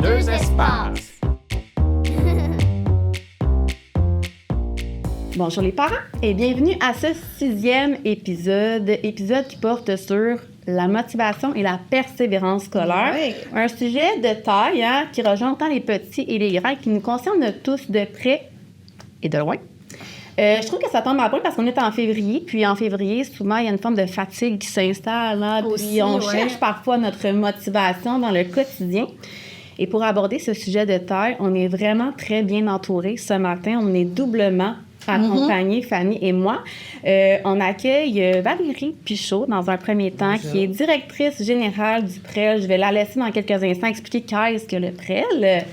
Deux espaces. Bonjour les parents et bienvenue à ce 6e épisode qui porte sur la motivation et la persévérance scolaire. Oui. Un sujet de taille qui rejoint tant les petits et les grands qui nous concerne tous de près et de loin. Je trouve que ça tombe à point parce qu'on est en février, puis en février, souvent, il y a une forme de fatigue qui s'installe, puis on cherche parfois notre motivation dans le quotidien. Et pour aborder ce sujet de taille, on est vraiment très bien entourés ce matin. On est doublement accompagnés, Fanny et moi. On accueille Valérie Pichot dans un premier temps, qui est directrice générale du PREL. Je vais la laisser dans quelques instants expliquer qu'est-ce que le PREL.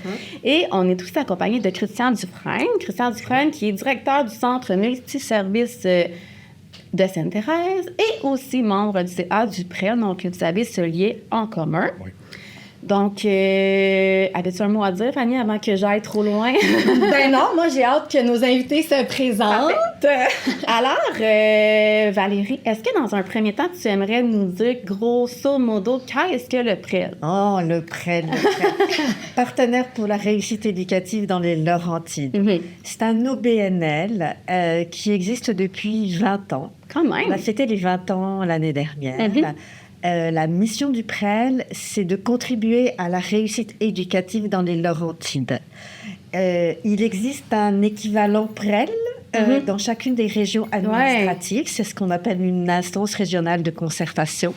Et on est aussi accompagné de Christian Dufresne. Christian Dufresne, qui est directeur du Centre multiservice de Sainte-Thérèse et aussi membre du CA du PREL. Donc, vous avez ce lien en commun. Oui. Donc, avais-tu un mot à dire, Fanny, avant que j'aille trop loin? Ben non, moi, j'ai hâte que nos invités se présentent. Alors, Valérie, est-ce que dans un premier temps, tu aimerais nous dire, grosso modo, qu'est-ce que le PREL? Oh, le PREL. Partenaire pour la réussite éducative dans les Laurentides. Mhm. C'est un OBNL qui existe depuis 20 ans. Quand même. On a fêté les 20 ans l'année dernière. Mhm. La mission du PREL, c'est de contribuer à la réussite éducative dans les Laurentides. Il existe un équivalent PREL dans chacune des régions administratives. Ouais. C'est ce qu'on appelle une instance régionale de concertation.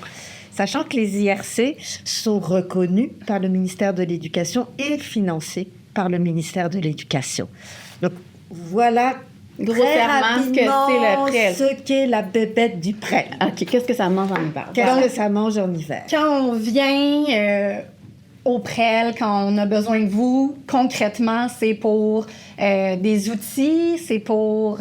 Sachant que les IRC sont reconnus par le ministère de l'Éducation et financés par le ministère de l'Éducation. Donc, voilà grossièrement ce que c'est le PREL. Ce qu'est la bébête du PREL. OK. Qu'est-ce que ça mange en hiver? Qu'est-ce que ça mange en hiver? Quand on vient au PREL, quand on a besoin de vous, concrètement, c'est pour des outils, c'est pour...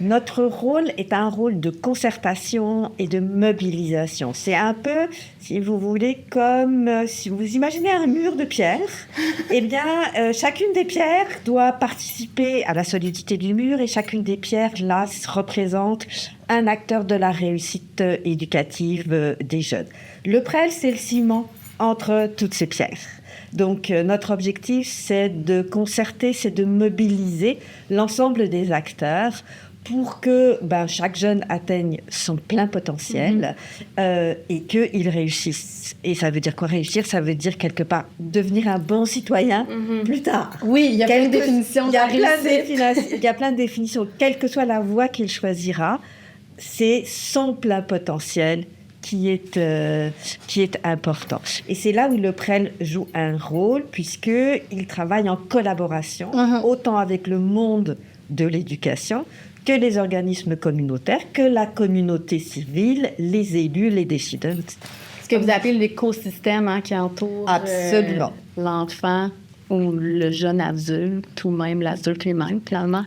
Notre rôle est un rôle de concertation et de mobilisation. C'est un peu, si vous voulez, comme si vous imaginez un mur de pierre. Eh bien, chacune des pierres doit participer à la solidité du mur et chacune des pierres, là, représente un acteur de la réussite éducative des jeunes. Le PREL, c'est le ciment entre toutes ces pierres. Donc, notre objectif, c'est de concerter, c'est de mobiliser l'ensemble des acteurs pour que chaque jeune atteigne son plein potentiel et qu'il réussisse. Et ça veut dire quoi réussir? Ça veut dire quelque part devenir un bon citoyen plus tard. Oui, il y a plein de définitions. Il y a plein de définitions. Quelle que soit la voie qu'il choisira, c'est son plein potentiel qui est important. Et c'est là où le PREL joue un rôle, puisqu'il travaille en collaboration, autant avec le monde de l'éducation que les organismes communautaires, que la communauté civile, les élus, les décideurs. Ce que vous appelez l'écosystème qui entoure l'enfant ou le jeune adulte, ou même l'adulte lui-même, finalement.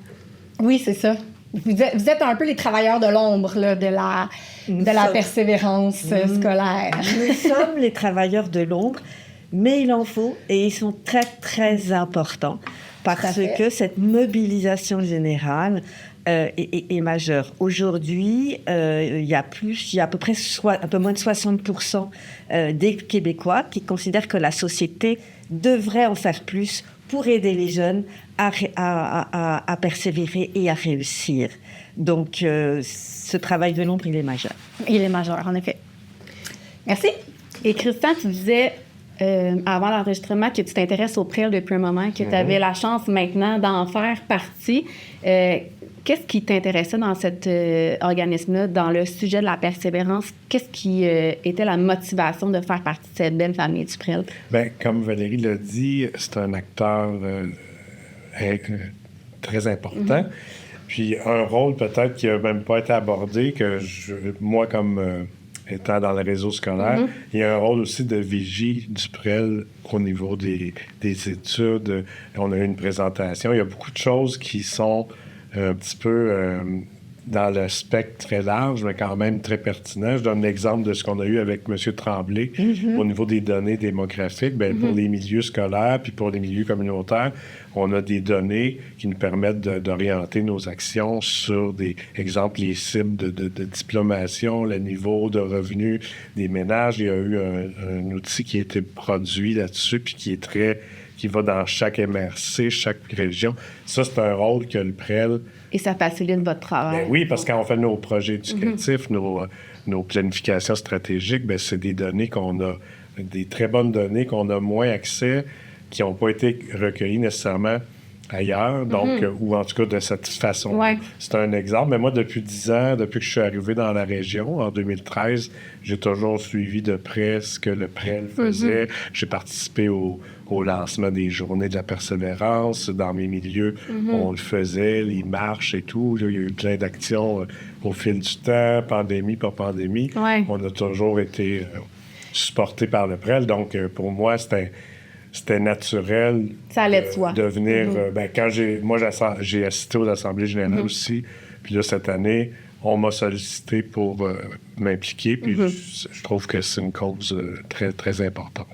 Oui, c'est ça. Vous êtes un peu les travailleurs de l'ombre là, de la persévérance scolaire. Nous sommes les travailleurs de l'ombre, mais il en faut, et ils sont très, très importants, parce que cette mobilisation générale est majeure. Aujourd'hui, il y a à peu près un peu moins de 60% des Québécois qui considèrent que la société devrait en faire plus pour aider les jeunes à persévérer et à réussir. Donc, ce travail de l'ombre, il est majeur. Il est majeur, en effet. Merci. Et Christian, tu disais avant l'enregistrement que tu t'intéresses au PREL depuis un moment, que tu avais la chance maintenant d'en faire partie. Qu'est-ce qui t'intéressait dans cet organisme-là, dans le sujet de la persévérance? Qu'est-ce qui était la motivation de faire partie de cette belle famille du PREL? Bien, comme Valérie l'a dit, c'est un acteur très important. Puis un rôle peut-être qui n'a même pas été abordé, que moi, comme étant dans le réseau scolaire, il y a un rôle aussi de vigie du PREL au niveau des études. On a eu une présentation. Il y a beaucoup de choses qui sont un petit peu dans le spectre très large, mais quand même très pertinent. Je donne l'exemple de ce qu'on a eu avec M. Tremblay au niveau des données démographiques. Bien, pour les milieux scolaires puis pour les milieux communautaires, on a des données qui nous permettent d'orienter nos actions sur des exemples, les cibles de diplomation, le niveau de revenus des ménages. Il y a eu un outil qui a été produit là-dessus puis qui est très qui va dans chaque MRC, chaque région. Ça, c'est un rôle que le PREL... Et ça facilite votre travail. Ben oui, parce que quand on fait nos projets éducatifs, nos planifications stratégiques, ben c'est des données qu'on a, des très bonnes données qu'on a moins accès, qui n'ont pas été recueillies nécessairement ailleurs, donc, ou en tout cas de cette façon. Ouais. C'est un exemple. Mais moi, depuis 10 ans, depuis que je suis arrivé dans la région, en 2013, j'ai toujours suivi de près ce que le PREL faisait. J'ai participé au lancement des Journées de la persévérance. Dans mes milieux, on le faisait, les marches et tout. Là, il y a eu plein d'actions au fil du temps, pandémie par pandémie. Ouais. On a toujours été supporté par le PREL. Donc, pour moi, c'était naturel Ça allait de soi. de venir... quand j'ai assisté aux assemblées générales aussi. Puis là, cette année, on m'a sollicité pour m'impliquer. Puis je trouve que c'est une cause très, très importante.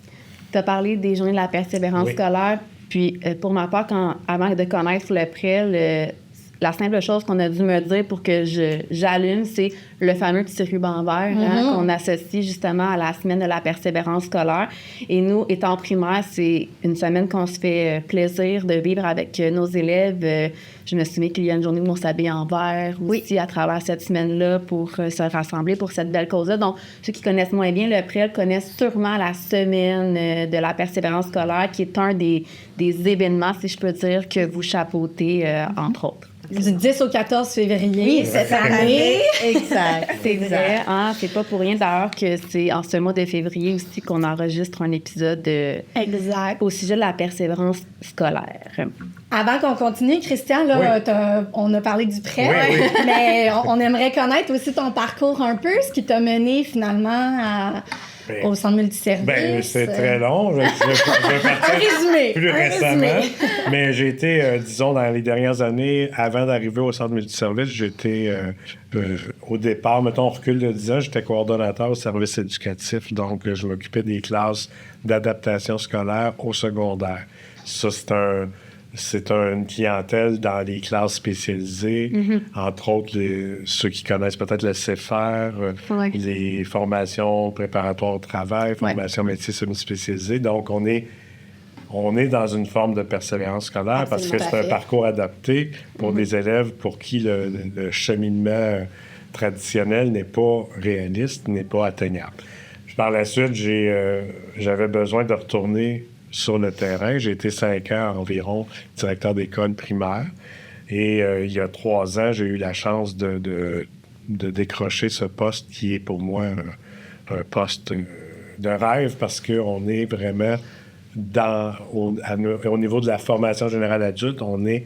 Tu as parlé des journées de la persévérance scolaire. Puis, pour ma part, avant de connaître le PREL, la simple chose qu'on a dû me dire pour que j'allume, c'est le fameux petit ruban vert qu'on associe justement à la semaine de la persévérance scolaire. Et nous, étant primaire, c'est une semaine qu'on se fait plaisir de vivre avec nos élèves. Je me souviens qu'il y a une journée où on s'habille en vert aussi à travers cette semaine-là pour se rassembler pour cette belle cause-là. Donc, ceux qui connaissent moins bien le PREL connaissent sûrement la semaine de la persévérance scolaire, qui est un des événements, si je peux dire, que vous chapeautez, entre autres. Du 10 au 14 février cette année. Exact. C'est vrai, hein? C'est pas pour rien d'ailleurs que c'est en ce mois de février aussi qu'on enregistre un épisode Exact. au sujet de la persévérance scolaire. Avant qu'on continue, Christian, là, on a parlé du prêt, mais on aimerait connaître aussi ton parcours un peu, ce qui t'a mené finalement au centre multiservice. C'est très long. Je vais partir résumé. Plus récemment. Mais j'ai été, disons, dans les dernières années, avant d'arriver au centre multiservice, j'étais, au départ, mettons, on recule de 10 ans, j'étais coordonnateur au service éducatif. Donc, je m'occupais des classes d'adaptation scolaire au secondaire. Ça, c'est une clientèle dans les classes spécialisées, entre autres ceux qui connaissent peut-être le CFR, les formations préparatoires au travail, formations métiers semi-spécialisées. Donc, on est dans une forme de persévérance scolaire parce que c'est un parcours adapté pour des élèves pour qui le cheminement traditionnel n'est pas réaliste, n'est pas atteignable. Puis par la suite, j'avais besoin de retourner sur le terrain. J'ai été 5 ans environ directeur d'école primaire. Et il y a 3 ans, j'ai eu la chance de décrocher ce poste qui est pour moi un poste de rêve parce qu'on est vraiment au niveau de la formation générale adulte, on est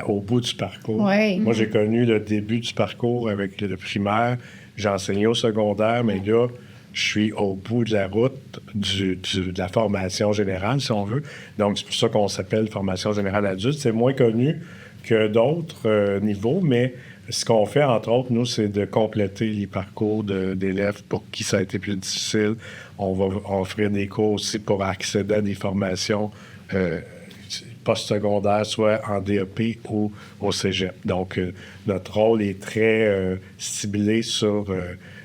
au bout du parcours. Oui. Moi, j'ai connu le début du parcours avec le primaire. J'ai enseigné au secondaire, mais là, je suis au bout de la route de la formation générale, si on veut. Donc, c'est pour ça qu'on s'appelle formation générale adulte. C'est moins connu que d'autres niveaux, mais ce qu'on fait, entre autres, nous, c'est de compléter les parcours d'élèves pour qui ça a été plus difficile. On va offrir des cours aussi pour accéder à des formations postsecondaires, soit en DEP ou au cégep. Donc, notre rôle est très ciblé sur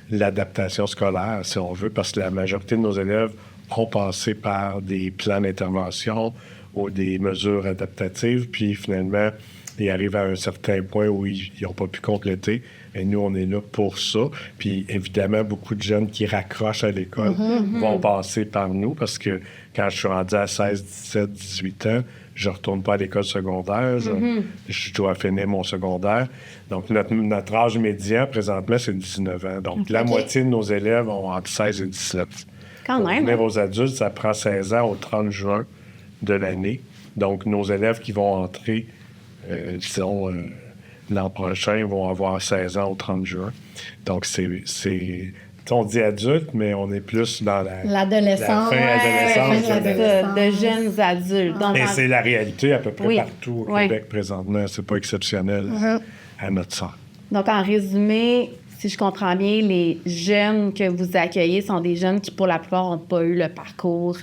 l'adaptation scolaire, si on veut, parce que la majorité de nos élèves ont passé par des plans d'intervention ou des mesures adaptatives, puis finalement, ils arrivent à un certain point où ils n'ont pas pu compléter. Et nous, on est là pour ça. Puis évidemment, beaucoup de jeunes qui raccrochent à l'école vont passer par nous, parce que quand je suis rendu à 16, 17, 18 ans, je ne retourne pas à l'école secondaire. Je dois finir mon secondaire. Donc, notre âge médian, présentement, c'est 19 ans. Donc, la moitié de nos élèves ont entre 16 et 17. Quand Pour même. venir aux adultes, ça prend 16 ans au 30 juin de l'année. Donc, nos élèves qui vont entrer, disons, l'an prochain, vont avoir 16 ans au 30 juin. Donc, c'est on dit adulte, mais on est plus dans l'adolescence. La fin adolescence. De jeunes adultes. Donc, Et c'est la réalité à peu près partout au Oui. Québec présentement. C'est pas exceptionnel à notre sens. Donc, en résumé, si je comprends bien, les jeunes que vous accueillez sont des jeunes qui, pour la plupart, n'ont pas eu le parcours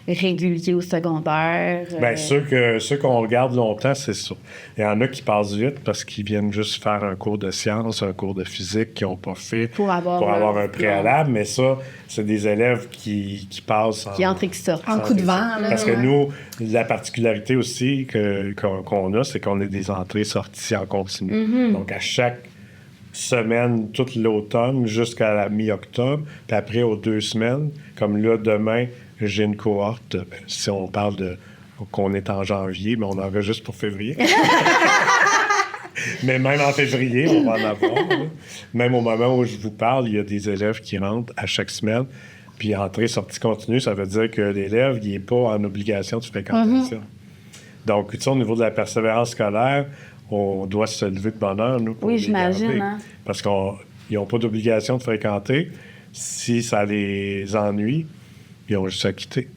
régulier au secondaire. Bien, ceux qu'on regarde longtemps, c'est ça. Il y en a qui passent vite parce qu'ils viennent juste faire un cours de sciences, un cours de physique qu'ils n'ont pas fait pour avoir un préalable. Mais ça, c'est des élèves qui passent qui entrent et qui sortent. En coup de vent. Là, parce que nous, la particularité aussi qu'on a, c'est qu'on a des entrées-sorties en continu. Donc, à chaque semaine, toute l'automne, jusqu'à la mi-octobre, puis après, aux 2 semaines, comme là, demain, j'ai une cohorte, si on parle de qu'on est en janvier, mais on enregistre pour février. Mais même en février, on va en avoir. Là. Même au moment où je vous parle, il y a des élèves qui rentrent à chaque semaine. Puis entrée-sortie continue, ça veut dire que l'élève, il n'est pas en obligation de fréquentation. Donc, tu sais, au niveau de la persévérance scolaire, on doit se lever de bonne heure, nous, pour les j'imagine. garder. Hein? Parce qu'ils n'ont pas d'obligation de fréquenter. Si ça les ennuie, ils ont juste à quitter.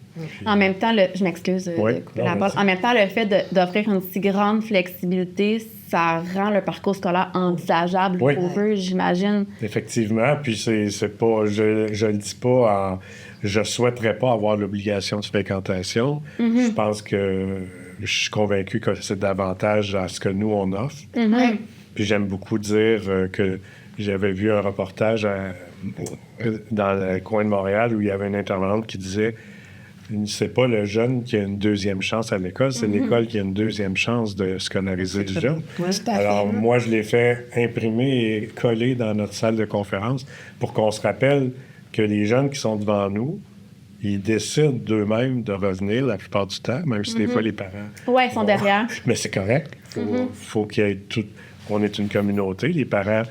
En même temps, je m'excuse. En même temps, le fait d'offrir une si grande flexibilité, ça rend le parcours scolaire envisageable pour eux, j'imagine. Effectivement. Puis c'est pas... Je le dis pas je souhaiterais pas avoir l'obligation de fréquentation. Je pense que... Je suis convaincu que c'est davantage à ce que nous, on offre. Puis j'aime beaucoup dire que j'avais vu un reportage dans le coin de Montréal où il y avait une intervenante qui disait c'est pas le jeune qui a une deuxième chance à l'école, c'est l'école qui a une deuxième chance de scolariser le jeune. Alors, moi, je l'ai fait imprimer et coller dans notre salle de conférence pour qu'on se rappelle que les jeunes qui sont devant nous, ils décident d'eux-mêmes de revenir la plupart du temps, même si des fois les parents... Oui, ils sont derrière. Mais c'est correct. Faut qu'il y ait tout... On est une communauté. Les parents,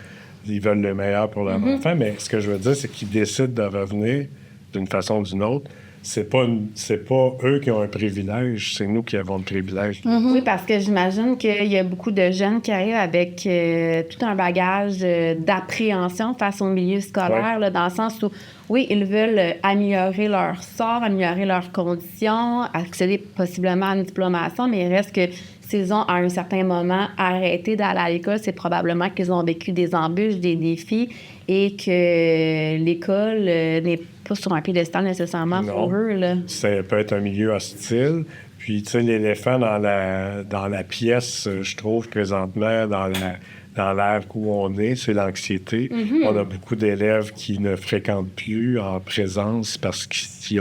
ils veulent le meilleur pour leur enfant, mais ce que je veux dire, c'est qu'ils décident de revenir d'une façon ou d'une autre. C'est pas eux qui ont un privilège, c'est nous qui avons le privilège. Oui, parce que j'imagine qu'il y a beaucoup de jeunes qui arrivent avec tout un bagage d'appréhension face au milieu scolaire, là, dans le sens où, oui, ils veulent améliorer leur sort, améliorer leurs conditions, accéder possiblement à une diplomation, mais il reste que s'ils ont, à un certain moment, arrêté d'aller à l'école, c'est probablement qu'ils ont vécu des embûches, des défis, et que l'école n'est pas sur un piédestal nécessairement pour eux. Là. Ça peut être un milieu hostile. Puis, tu sais, l'éléphant dans la pièce, je trouve, présentement, dans l'ère où on est, c'est l'anxiété. On a beaucoup d'élèves qui ne fréquentent plus en présence parce qu'ils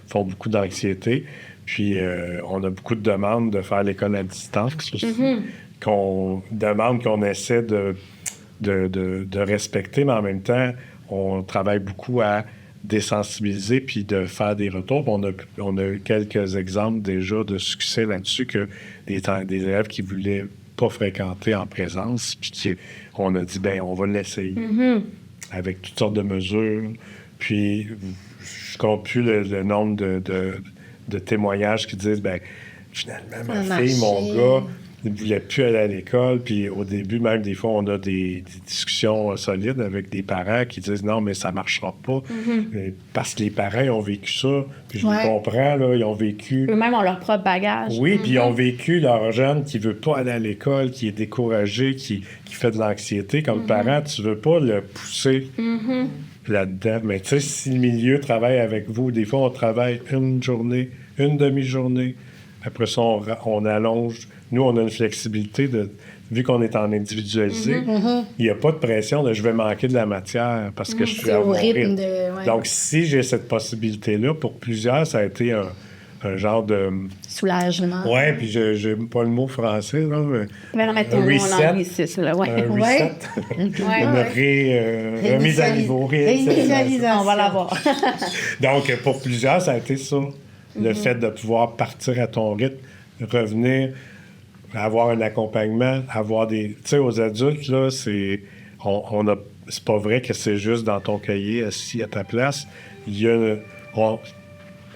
font beaucoup d'anxiété. Puis, on a beaucoup de demandes de faire l'école à distance qu'on essaie de respecter, mais en même temps, on travaille beaucoup à désensibiliser puis de faire des retours. On a eu quelques exemples déjà de succès là-dessus, que des élèves qui voulaient pas fréquenter en présence, puis on a dit, on va l'essayer avec toutes sortes de mesures. Puis, je compte plus le nombre de témoignages qui disent, finalement, ma fille, mon gars, ne voulait plus aller à l'école. Puis au début, même des fois, on a des discussions solides avec des parents qui disent non, mais ça ne marchera pas. Parce que les parents ils ont vécu ça. Puis je les comprends, là, ils ont vécu. Eux-mêmes ont leur propre bagage. Oui, puis ils ont vécu leur jeune qui ne veut pas aller à l'école, qui est découragé, qui fait de l'anxiété. Comme parent, tu ne veux pas le pousser là-dedans. Mais tu sais, si le milieu travaille avec vous, des fois, on travaille une journée, une demi-journée. Après ça, on allonge. Nous, on a une flexibilité vu qu'on est en individualisé, il n'y a pas de pression de je vais manquer de la matière parce que je suis à mon rythme. Donc, si j'ai cette possibilité-là, pour plusieurs, ça a été un genre de... soulagement. Oui, puis je n'ai pas le mot français, là, mais non, mais ton mot en anglicisme, là, ouais. Un reset. Une remise à niveau. Réinitialisation. On va l'avoir. Donc, pour plusieurs, ça a été ça. Le fait de pouvoir partir à ton rythme, revenir, avoir un accompagnement, avoir des... Tu sais, aux adultes, là, c'est pas vrai que c'est juste dans ton cahier, assis à ta place.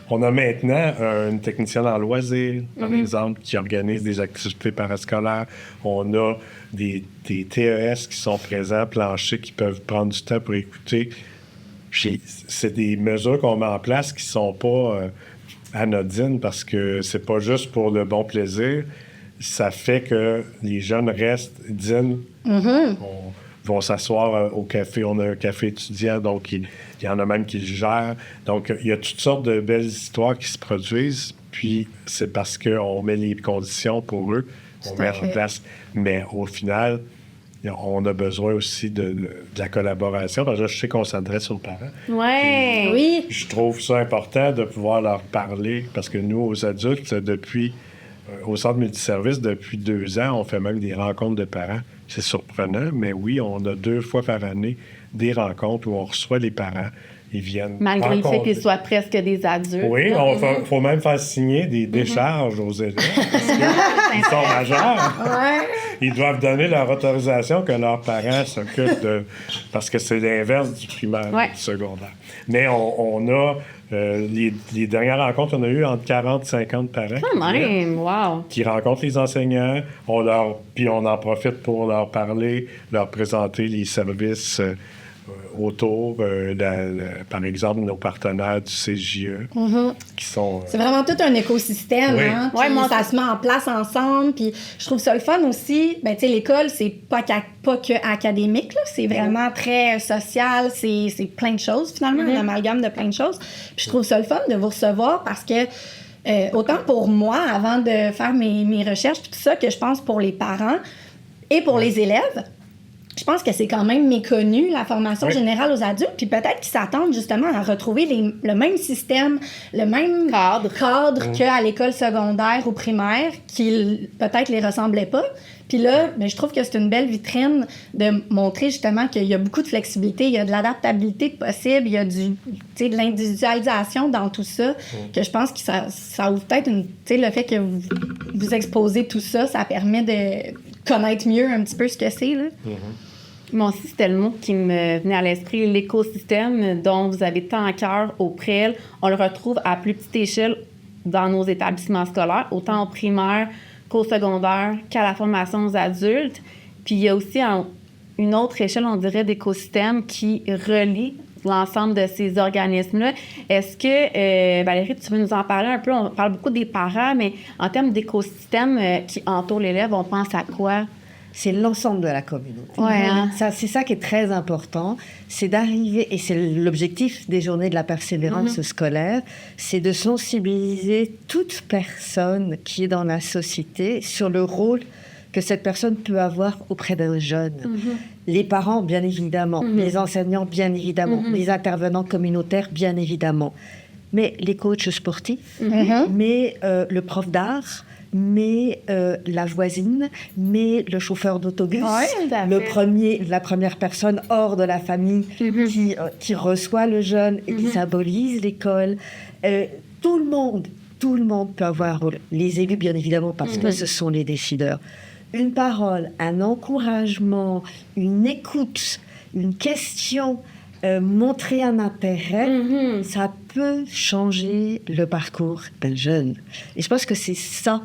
On a maintenant une technicienne en loisirs, par exemple, qui organise des activités parascolaires. On a des TES qui sont présents, planchers, qui peuvent prendre du temps pour écouter. C'est des mesures qu'on met en place qui sont pas... anodine parce que c'est pas juste pour le bon plaisir. Ça fait que les jeunes restent, dînent, vont s'asseoir au café. On a un café étudiant, donc il y en a même qui le gèrent. Donc, il y a toutes sortes de belles histoires qui se produisent. Puis, c'est parce qu'on met les conditions pour eux, on met en place. Mais au final, on a besoin aussi de la collaboration. Parce que je sais qu'on s'adresse aux parents. Ouais. Oui. Je trouve ça important de pouvoir leur parler. Parce que nous, aux adultes, au centre multiservice, depuis 2 ans, on fait même des rencontres de parents. C'est surprenant, mais oui, on a 2 fois par année des rencontres où on reçoit les parents. Ils viennent Malgré le fait qu'ils soient presque des adultes. Oui, il faut même faire signer des décharges aux élèves parce qu'ils sont majeurs. Ouais. Ils doivent donner leur autorisation que leurs parents s'occupent de... Parce que c'est l'inverse du primaire, du secondaire. Mais on a... les dernières rencontres, on a eu entre 40 et 50 parents qui rencontrent les enseignants. Puis on en profite pour leur parler, leur présenter les services autour, par exemple, nos partenaires du CJE, qui sont... C'est vraiment tout un écosystème, hein? Puis ça se met en place ensemble, puis je trouve ça le fun aussi. Ben, tu sais, l'école, c'est pas que académique, là. C'est vraiment très social, c'est plein de choses, finalement, un amalgame de plein de choses. Puis je trouve ça le fun de vous recevoir parce que autant pour moi, avant de faire mes recherches, puis tout ça, que je pense pour les parents et pour les élèves, je pense que c'est quand même méconnu, la formation générale aux adultes, puis peut-être qu'ils s'attendent justement à retrouver le même système, le même cadre qu'à l'école secondaire ou primaire, qui peut-être les ressemblait pas. Puis là, je trouve que c'est une belle vitrine de montrer justement qu'il y a beaucoup de flexibilité, il y a de l'adaptabilité possible, il y a de l'individualisation dans tout ça, que je pense que ça ouvre peut-être le fait que vous exposez tout ça, ça permet de connaître mieux un petit peu ce que c'est, là. Moi aussi, c'était le mot qui me venait à l'esprit, l'écosystème dont vous avez tant à cœur au PREL. On le retrouve à plus petite échelle dans nos établissements scolaires, autant au primaire qu'au secondaire, qu'à la formation aux adultes. Puis il y a aussi une autre échelle, on dirait, d'écosystème qui relie l'ensemble de ces organismes-là. Est-ce que, Valérie, tu veux nous en parler un peu? On parle beaucoup des parents, mais en termes d'écosystème qui entoure l'élève, on pense à quoi? C'est l'ensemble de la communauté. C'est ça qui est très important, c'est d'arriver, et c'est l'objectif des journées de la persévérance scolaire, c'est de sensibiliser toute personne qui est dans la société sur le rôle que cette personne peut avoir auprès d'un jeune. Les parents, bien évidemment, les enseignants, bien évidemment, les intervenants communautaires, bien évidemment, mais les coachs sportifs, mais le prof d'art, mais la voisine, mais le chauffeur d'autobus, la première personne hors de la famille qui reçoit le jeune et qui symbolise l'école. Tout le monde peut avoir un rôle. Les élus, bien évidemment, parce que ce sont les décideurs. Une parole, un encouragement, une écoute, une question, montrer un intérêt, ça peut changer le parcours d'un jeune. Et je pense que c'est ça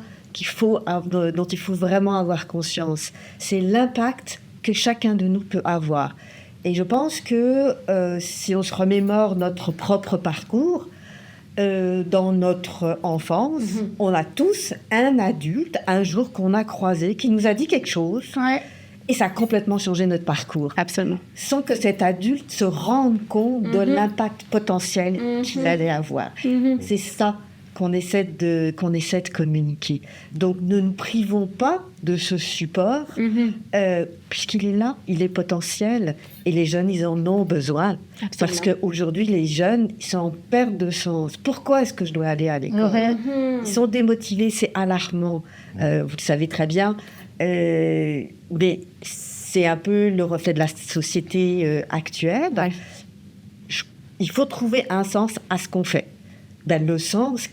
dont il faut vraiment avoir conscience. C'est l'impact que chacun de nous peut avoir. Et je pense que si on se remémore notre propre parcours, dans notre enfance, on a tous un adulte, un jour qu'on a croisé, qui nous a dit quelque chose, et ça a complètement changé notre parcours. Absolument. Sans que cet adulte se rende compte de l'impact potentiel qu'il allait avoir. C'est ça qu'on essaie de communiquer. Donc, ne nous privons pas de ce support, puisqu'il est là, il est potentiel, et les jeunes, ils en ont besoin. Absolument. Parce qu'aujourd'hui, les jeunes, ils sont en perte de sens. Pourquoi est-ce que je dois aller à l'école? Ils sont démotivés, c'est alarmant. Vous le savez très bien. Mais c'est un peu le reflet de la société actuelle. Il faut trouver un sens à ce qu'on fait. Le sens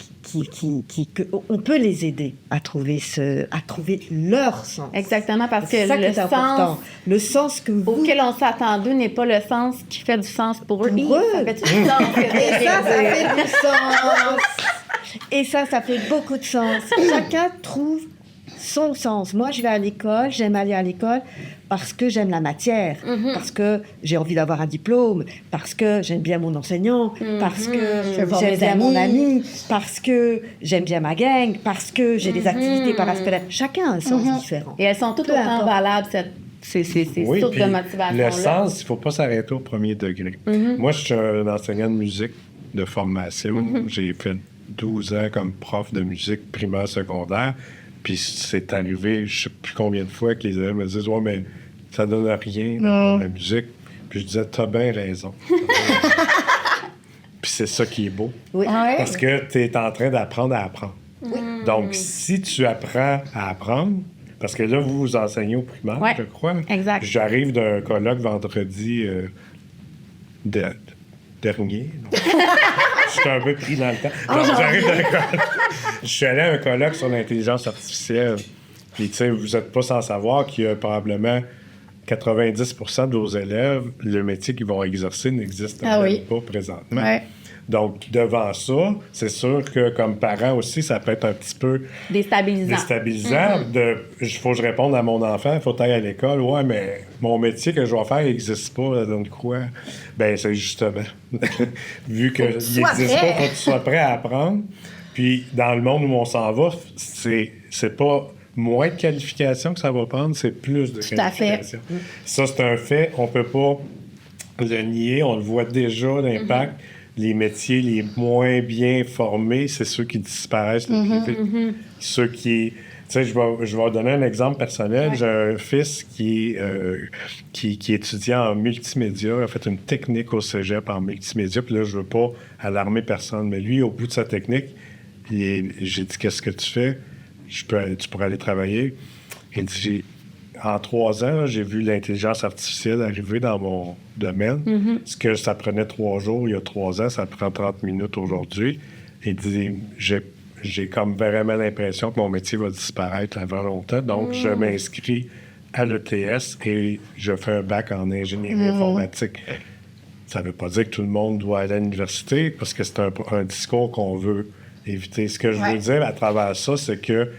on peut les aider à trouver leur sens. Exactement, parce que ça le sens, le sens auquel on s'attend d'eux n'est pas le sens qui fait du sens pour eux. Ça fait du sens. Et ça fait beaucoup de sens. Chacun trouve son sens. Moi, je vais à l'école, j'aime aller à l'école parce que j'aime la matière, parce que j'ai envie d'avoir un diplôme, parce que j'aime bien mon enseignant, parce que j'aime bien mon ami, parce que j'aime bien ma gang, parce que j'ai des activités parascolaires. Chacun a un sens différent. Et elles sont toutes autant valables, ces Oui, sources puis de motivation-là. le sens, il ne faut pas s'arrêter au premier degré. Moi, je suis un enseignant de musique de formation. J'ai fait 12 ans comme prof de musique primaire, secondaire. Puis c'est arrivé, je ne sais plus combien de fois que les élèves me disent « Ouais, mais ça donne rien, la musique. » Puis je disais « T'as bien raison. » Puis c'est ça qui est beau. Oui. Parce que tu es en train d'apprendre à apprendre. Donc, si tu apprends à apprendre, parce que là, vous enseignez au primaire, Ouais, je crois. exact. J'arrive d'un colloque vendredi dernier. J'étais un peu pris dans le temps. J'arrive d'un colloque. Je suis allé à un colloque sur l'intelligence artificielle. Puis, tu sais, vous n'êtes pas sans savoir qu'il y a probablement 90% de vos élèves, le métier qu'ils vont exercer n'existe même pas présentement. Ouais. Donc, devant ça, c'est sûr que comme parent aussi, ça peut être un petit peu déstabilisant. Il faut que je réponde à mon enfant, il faut aller à l'école. Ouais, mais mon métier que je vais faire n'existe pas. Donc, quoi? Ben c'est justement. Vu qu'il n'existe pas, il faut que tu sois prêt à apprendre. Puis, dans le monde où on s'en va, c'est pas moins de qualifications que ça va prendre, c'est plus de qualifications. Ça, c'est un fait. On peut pas le nier. On le voit déjà, l'impact. Les métiers les moins bien formés, c'est ceux qui disparaissent le plus vite. Ceux qui... Tu sais, je vais donner un exemple personnel. J'ai un fils qui étudie en multimédia. Il a fait une technique au cégep en multimédia. Puis là, je veux pas alarmer personne. Mais lui, au bout de sa technique, j'ai dit, qu'est-ce que tu fais? Tu pourrais aller travailler. Il dit, en 3 ans, j'ai vu l'intelligence artificielle arriver dans mon domaine. Ce que ça prenait 3 jours il y a 3 ans, ça prend 30 minutes aujourd'hui. Il dit, j'ai comme vraiment l'impression que mon métier va disparaître avant longtemps. Donc, je m'inscris à l'ETS et je fais un bac en ingénierie informatique. Ça ne veut pas dire que tout le monde doit aller à l'université parce que c'est un discours qu'on veut éviter. Ce que je veux dire à travers ça, c'est que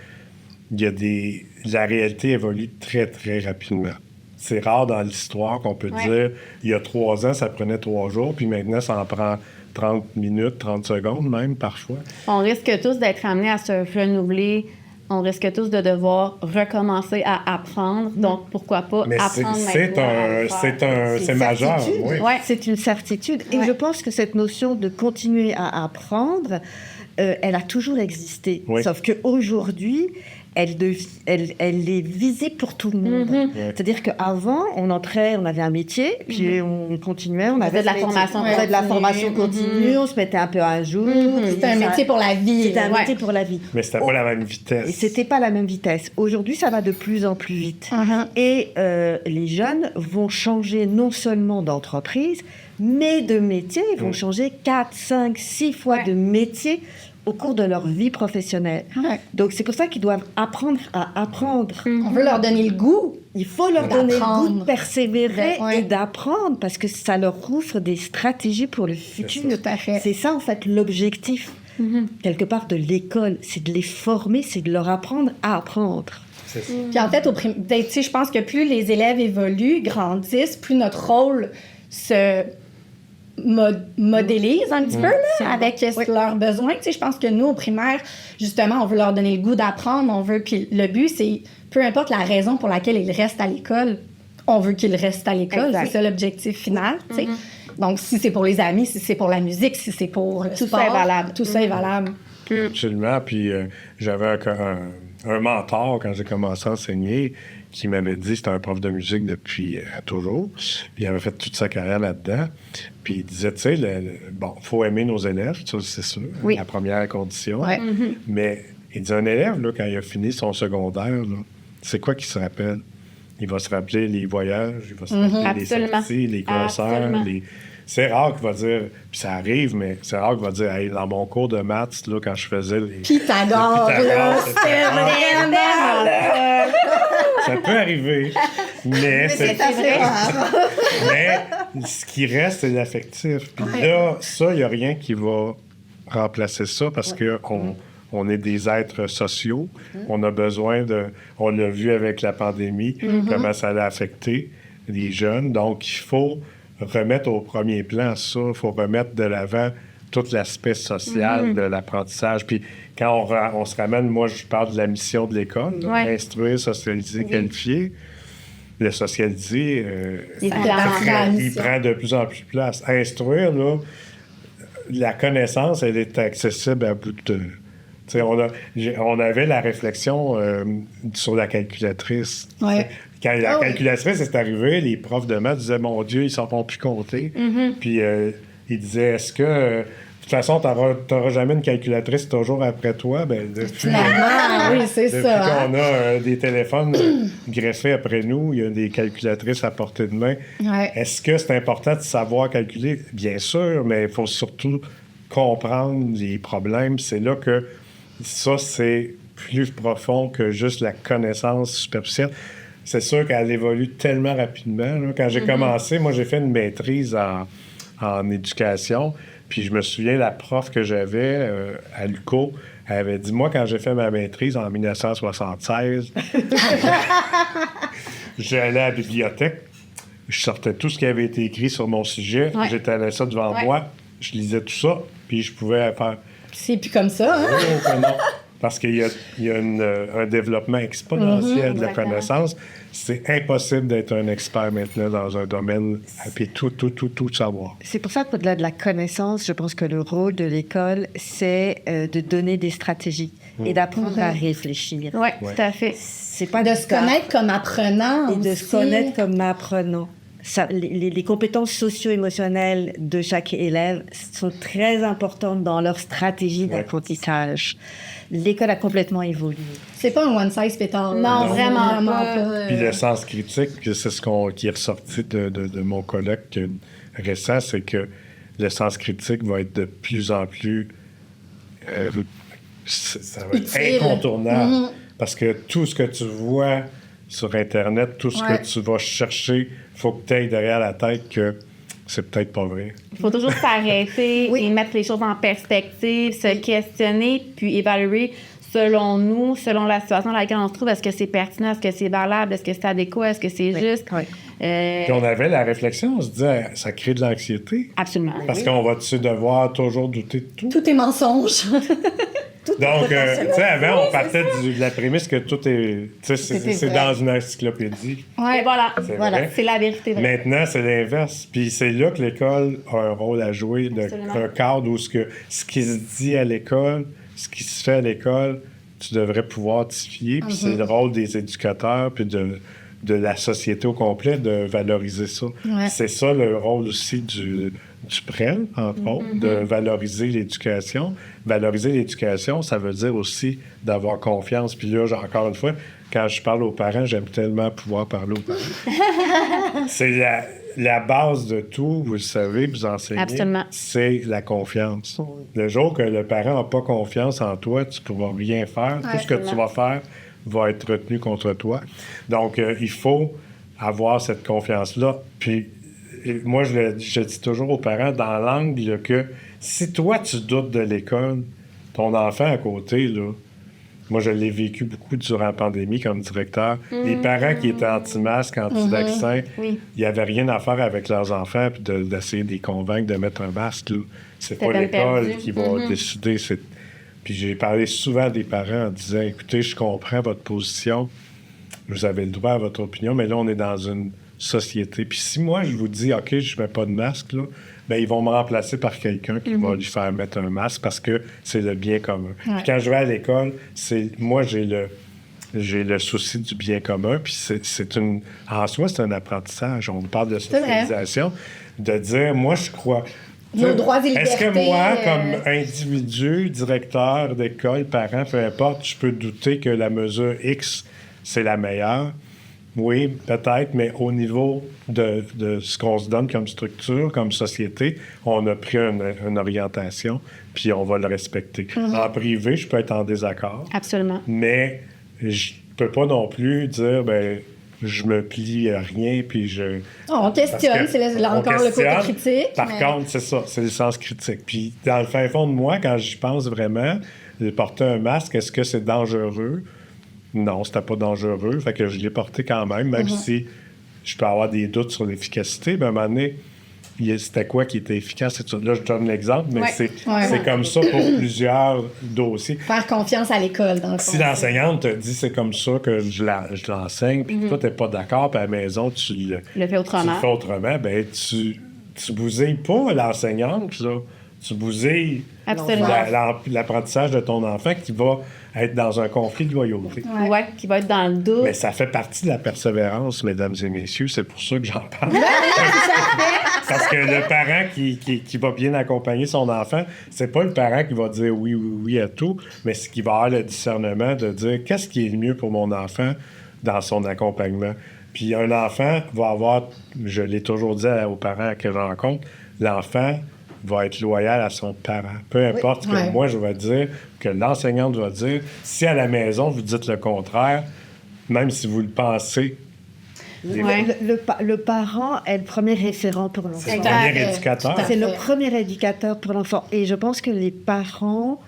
la réalité évolue très, très rapidement. C'est rare dans l'histoire qu'on peut dire, il y a 3 ans, ça prenait 3 jours, puis maintenant, ça en prend 30 minutes, 30 secondes même, parfois. On risque tous d'être amenés à se renouveler. On risque tous de devoir recommencer à apprendre. Donc, pourquoi pas apprendre maintenant? C'est majeur. Oui. Ouais. C'est une certitude. Et je pense que cette notion de continuer à apprendre, elle a toujours existé. Oui. Sauf qu'aujourd'hui, elle est visée pour tout le monde. C'est-à-dire qu'avant, on entrait, on avait un métier, puis on continuait, on avait de la formation continue. On faisait de la formation continue, on se mettait un peu à jour. C'était un métier pour la vie. C'était un métier pour la vie. Mais c'était pas la même vitesse. Et c'était pas la même vitesse. Aujourd'hui, ça va de plus en plus vite. Et les jeunes vont changer non seulement d'entreprise, mais de métier. Ils vont changer 4, 5, 6 fois de métier au cours de leur vie professionnelle. Donc, c'est pour ça qu'ils doivent apprendre à apprendre. On veut leur donner le goût. Il faut leur donner le goût de persévérer et d'apprendre parce que ça leur ouvre des stratégies pour le futur. Tout à fait. C'est ça, en fait, l'objectif, quelque part, de l'école. C'est de les former, c'est de leur apprendre à apprendre. Puis en fait, je pense que plus les élèves évoluent, grandissent, plus notre rôle se modélise un petit peu là, avec leurs besoins. Tu sais, je pense que nous, au primaire, justement, on veut leur donner le goût d'apprendre. Puis le but, c'est, peu importe la raison pour laquelle ils restent à l'école, on veut qu'ils restent à l'école. Exact. C'est ça l'objectif final. Tu sais. Donc, si c'est pour les amis, si c'est pour la musique, si c'est pour le Tout sport, ça est valable. Tout ça est valable. Absolument. Puis j'avais un mentor quand j'ai commencé à enseigner qui m'avait dit, c'était un prof de musique depuis toujours, puis il avait fait toute sa carrière là-dedans, puis il disait, tu sais, bon, il faut aimer nos élèves, ça, c'est sûr, la première condition, mais il dit, un élève, là, quand il a fini son secondaire, là, c'est quoi qu'il se rappelle? Il va se rappeler les voyages, il va se rappeler les sorties, les concerts, C'est rare qu'il va dire, puis ça arrive, mais c'est rare qu'il va dire, hey, dans mon cours de maths, là, quand je faisais les. Pythagore, là, c'est vraiment. Ça peut arriver, mais c'est assez rare. Mais ce qui reste, c'est l'affectif. Puis là, ça, il n'y a rien qui va remplacer ça parce qu'on est des êtres sociaux. On a besoin de. On l'a vu avec la pandémie, comment ça a affecté les jeunes. Donc, il faut remettre au premier plan ça. Il faut remettre de l'avant tout l'aspect social de l'apprentissage. Puis quand on se ramène, moi, je parle de la mission de l'école, instruire, socialiser, qualifier. le socialiser, Il prend de plus en plus de place. Instruire, là, la connaissance, elle est accessible à bout de... On avait la réflexion sur la calculatrice. Ouais. Quand la calculatrice est arrivée, les profs de maths disaient « Mon Dieu, ils s'en font plus compter. Puis ils disaient « Est-ce que... De toute façon, tu n'auras jamais une calculatrice toujours après toi. » oui, c'est depuis ça. qu'on a des téléphones greffés après nous, il y a des calculatrices à portée de main. Ouais. Est-ce que c'est important de savoir calculer? Bien sûr, mais il faut surtout comprendre les problèmes. C'est là que ça, c'est plus profond que juste la connaissance superficielle. C'est sûr qu'elle évolue tellement rapidement. Là. Quand j'ai commencé, moi, j'ai fait une maîtrise en éducation. Puis je me souviens, la prof que j'avais à l'UQO, elle avait dit, moi, quand j'ai fait ma maîtrise en 1976, j'allais à la bibliothèque, je sortais tout ce qui avait été écrit sur mon sujet, j'étalais ça devant moi, je lisais tout ça, puis je pouvais faire... C'est plus comme ça, hein? Non. Parce qu'il y a un développement exponentiel de la connaissance. C'est impossible d'être un expert maintenant dans un domaine et tout savoir. C'est pour ça qu'au-delà de la connaissance, je pense que le rôle de l'école, c'est de donner des stratégies et d'apprendre à réfléchir. Oui, tout à fait. C'est pas de se connaître comme apprenant et de se connaître comme apprenant. Ça, les compétences socio-émotionnelles de chaque élève sont très importantes dans leur stratégie d'apprentissage. L'école a complètement évolué. C'est pas un one size fit all. Non, vraiment pas. Puis le sens critique, c'est qui est ressorti de mon colloque récent, c'est que le sens critique va être de plus en plus ça va être incontournable. Parce que tout ce que tu vois sur Internet, tout ce que tu vas chercher, il faut que tu ailles derrière la tête que c'est peut-être pas vrai. Il faut toujours s'arrêter et mettre les choses en perspective, se questionner, puis évaluer selon nous, selon la situation dans laquelle on se trouve. Est-ce que c'est pertinent? Est-ce que c'est valable? Est-ce que c'est adéquat? Est-ce que c'est juste? Puis on avait la réflexion, on se disait, ça crée de l'anxiété. Absolument. Parce qu'on va-tu devoir toujours douter de tout? Tout est mensonge. Donc, tu sais, avant, on partait de la prémisse que tout est... Tu sais, c'est dans une encyclopédie. Oui, voilà. C'est la vérité. Vraie. Maintenant, c'est l'inverse. Puis c'est là que l'école a un rôle à jouer, un cadre où ce qui se dit à l'école, ce qui se fait à l'école, tu devrais pouvoir t'y fier. Puis c'est le rôle des éducateurs, puis de la société au complet, de valoriser ça. Ouais. C'est ça le rôle aussi du PREL, entre autres, de valoriser l'éducation. Valoriser l'éducation, ça veut dire aussi d'avoir confiance. Puis là, encore une fois, quand je parle aux parents, j'aime tellement pouvoir parler aux parents. C'est la base de tout, vous le savez, vous enseignez. Absolument. C'est la confiance. Le jour que le parent n'a pas confiance en toi, tu ne pourras rien faire. Tout ce que tu vas faire va être retenu contre toi. Donc, il faut avoir cette confiance-là. Puis, moi, je dis toujours aux parents, dans l'angle que si toi, tu doutes de l'école, ton enfant à côté, là, moi, je l'ai vécu beaucoup durant la pandémie comme directeur. Les parents qui étaient anti-masques, anti-vaccins, il n'y avait rien à faire avec leurs enfants puis d'essayer de les convaincre de mettre un masque. Là. C'est pas l'école qui va décider. Puis j'ai parlé souvent des parents en disant, écoutez, je comprends votre position, vous avez le droit à votre opinion, mais là, on est dans une société. Puis si moi, je vous dis, OK, je ne mets pas de masque, là, bien, ils vont me remplacer par quelqu'un qui va lui faire mettre un masque parce que c'est le bien commun. Puis quand je vais à l'école, moi, j'ai le souci du bien commun. Puis en soi, c'est un apprentissage. On parle de socialisation, de dire, moi, je crois... Nos droits et libertés. Est-ce que moi, comme individu, directeur d'école, parent, peu importe, je peux douter que la mesure X, c'est la meilleure? Oui, peut-être, mais au niveau de ce qu'on se donne comme structure, comme société, on a pris une orientation, puis on va le respecter. En privé, je peux être en désaccord. Absolument. Mais je peux pas non plus dire, je me plie à rien, puis je... on questionne, c'est encore le côté critique. Par contre, c'est ça, c'est le sens critique. Puis dans le fin fond de moi, quand j'y pense vraiment, de porter un masque, est-ce que c'est dangereux? Non, c'était pas dangereux. Fait que je l'ai porté quand même si je peux avoir des doutes sur l'efficacité. À un moment donné, c'était quoi qui était efficace. Là, je donne l'exemple, mais c'est Ouais. comme ça pour plusieurs dossiers. Faire confiance à l'école, dans le fond. Si l'enseignante te dit c'est comme ça que je l'enseigne, puis toi, t'es pas d'accord, puis à la maison, tu Le fais autrement. fais autrement, ben tu bousilles pas l'enseignante, là. Tu bousilles Absolument. l'apprentissage de ton enfant qui va être dans un conflit de loyauté. Ouais, qui va être dans le doute. Mais ça fait partie de la persévérance, mesdames et messieurs. C'est pour ça que j'en parle. Parce que le parent qui va bien accompagner son enfant, c'est pas le parent qui va dire oui, oui, oui à tout, mais c'est qui va avoir le discernement de dire qu'est-ce qui est le mieux pour mon enfant dans son accompagnement. Puis un enfant va avoir, je l'ai toujours dit aux parents que je rencontre, l'enfant va être loyal à son parent. Peu importe ce que moi je vais dire, que l'enseignante va dire. Si à la maison, vous dites le contraire, même si vous le pensez, Le parent est le premier référent pour l'enfant. c'est le premier éducateur. C'est le premier éducateur pour l'enfant. Et je pense que les parents,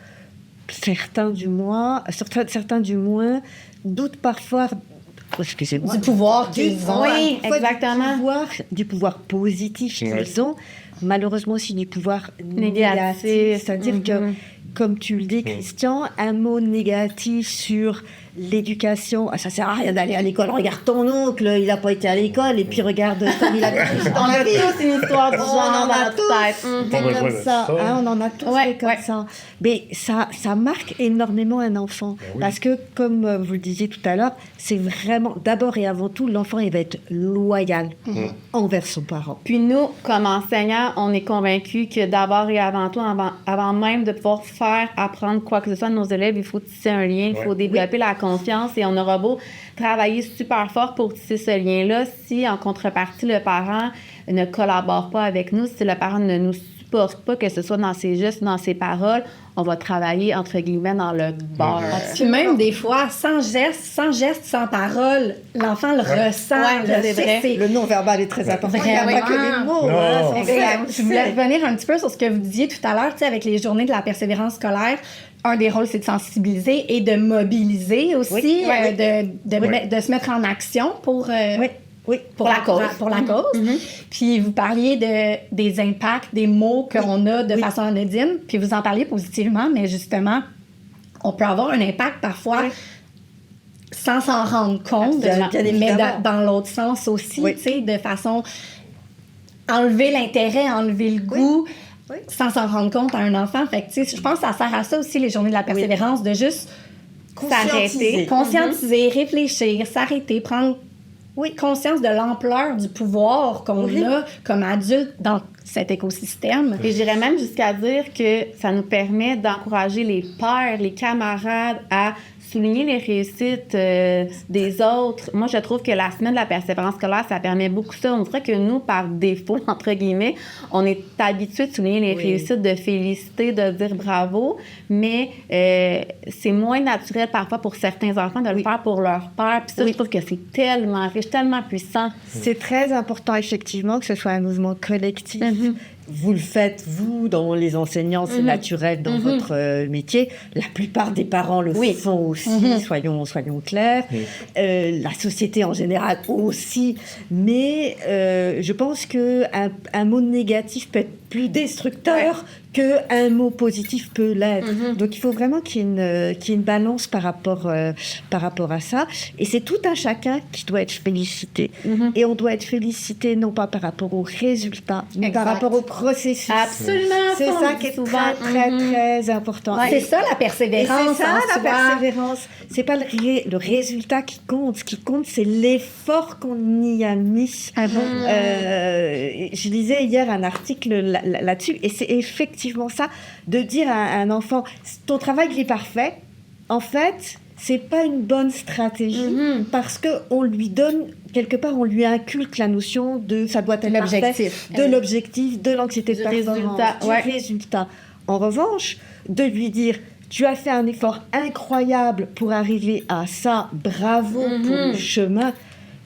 certains du moins, doutent parfois... Excusez-moi. Du pouvoir qu'ils ont. Oui, exactement. Du pouvoir positif qu'ils ont, malheureusement aussi du pouvoir Négatif. négatif. C'est-à-dire que, comme tu le dis, Christian, un mot négatif sur l'éducation, ça sert à rien d'aller à l'école. Regarde ton oncle, il n'a pas été à l'école, et puis regarde comme il a On a tous une histoire du genre dans notre tête. des comme ça, hein, on en a tous des comme ça. Mais ça marque énormément un enfant. Parce que, comme vous le disiez tout à l'heure, c'est vraiment, d'abord et avant tout, l'enfant, il va être loyal envers son parent. Puis nous, comme enseignants, on est convaincus que d'abord et avant tout, avant même de pouvoir faire apprendre quoi que ce soit à nos élèves, il faut tisser un lien, il faut développer la confiance, et on aura beau travailler super fort pour tisser ce lien-là, si en contrepartie, le parent ne collabore pas avec nous, si le parent ne nous supporte pas, que ce soit dans ses gestes, dans ses paroles, on va travailler, entre guillemets, dans le beurre. Puis même des fois, sans geste, sans parole, l'enfant le ressent. Ouais, c'est vrai. Le non-verbal est très important. Il n'y a pas que les mots. Non. Hein, Je voulais revenir un petit peu sur ce que vous disiez tout à l'heure, tu sais, avec les journées de la persévérance scolaire. Un des rôles, c'est de sensibiliser et de mobiliser aussi, de se mettre en action pour la cause. Puis vous parliez des impacts, des mots qu'on a de façon anodine, puis vous en parliez positivement, mais justement, on peut avoir un impact parfois sans s'en rendre compte, mais dans l'autre sens aussi, tu sais, de façon enlever l'intérêt, enlever le goût, sans s'en rendre compte à un enfant. Fait que, tu sais, je pense que ça sert à ça aussi, les journées de la persévérance, de juste s'arrêter, conscientiser, réfléchir, s'arrêter, prendre conscience de l'ampleur du pouvoir qu'on a comme adulte dans cet écosystème. Et j'irais même jusqu'à dire que ça nous permet d'encourager les pairs, les camarades à souligner les réussites des autres. Moi, je trouve que la semaine de la persévérance scolaire, ça permet beaucoup ça. On dirait que nous, par défaut, entre guillemets, on est habitué de souligner les réussites, de féliciter, de dire bravo, mais c'est moins naturel parfois pour certains enfants de le faire pour leur père. Puis ça, je trouve que c'est tellement riche, tellement puissant. C'est très important, effectivement, que ce soit un mouvement collectif. Vous le faites, vous, dans les enseignants, c'est naturel dans votre métier. La plupart des parents le font aussi, soyons clairs. La société en général aussi. Mais je pense qu'un mot négatif peut être plus destructeur qu'un mot positif peut l'être. Donc il faut vraiment qu'il y ait une balance par rapport à ça. Et c'est tout un chacun qui doit être félicité. Et on doit être félicité non pas par rapport aux résultats, mais par rapport au processus. Absolument. C'est ça qui est très, très, très important. C'est ça la persévérance. C'est ça la persévérance. C'est pas le résultat qui compte. Ce qui compte, c'est l'effort qu'on y a mis. Je lisais hier un article là-dessus, et c'est effectivement ça, de dire à un enfant, ton travail il est parfait. En fait, c'est pas une bonne stratégie parce que on lui donne quelque part, on lui inculque la notion de ça doit être l'objectif, de l'objectif, de l'anxiété de performance, du résultat. En revanche, de lui dire tu as fait un effort incroyable pour arriver à ça, bravo pour le chemin.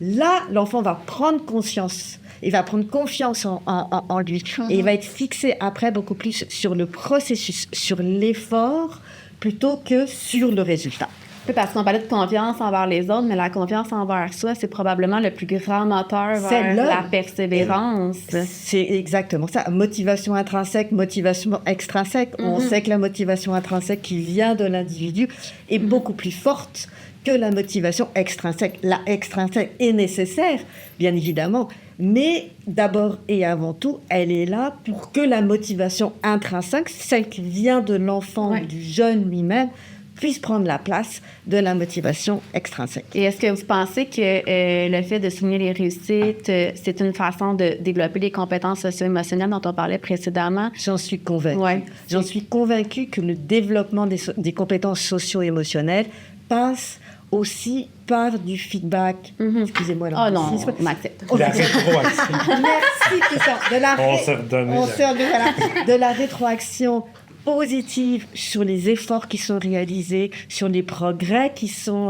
Là, l'enfant va prendre conscience. Il va prendre confiance en lui. Et il va être fixé après beaucoup plus sur le processus, sur l'effort, plutôt que sur le résultat. Oui, parce qu'on parlait de confiance envers les autres, mais la confiance envers soi, c'est probablement le plus grand moteur vers la persévérance. C'est exactement ça. Motivation intrinsèque, motivation extrinsèque. On sait que la motivation intrinsèque qui vient de l'individu est beaucoup plus forte que la motivation extrinsèque. La extrinsèque est nécessaire, bien évidemment, mais d'abord et avant tout, elle est là pour que la motivation intrinsèque, celle qui vient de l'enfant ou du jeune lui-même, puisse prendre la place de la motivation extrinsèque. Et est-ce que vous pensez que le fait de souligner les réussites, c'est une façon de développer les compétences socio-émotionnelles dont on parlait précédemment? J'en suis convaincue. Ouais. J'en suis convaincue que le développement des compétences socio-émotionnelles passe aussi par du feedback. Excusez-moi. Oh non, on m'accepte. La rétroaction. Merci, Christian. On s'est redonné. De la rétroaction positive sur les efforts qui sont réalisés, sur les progrès qui sont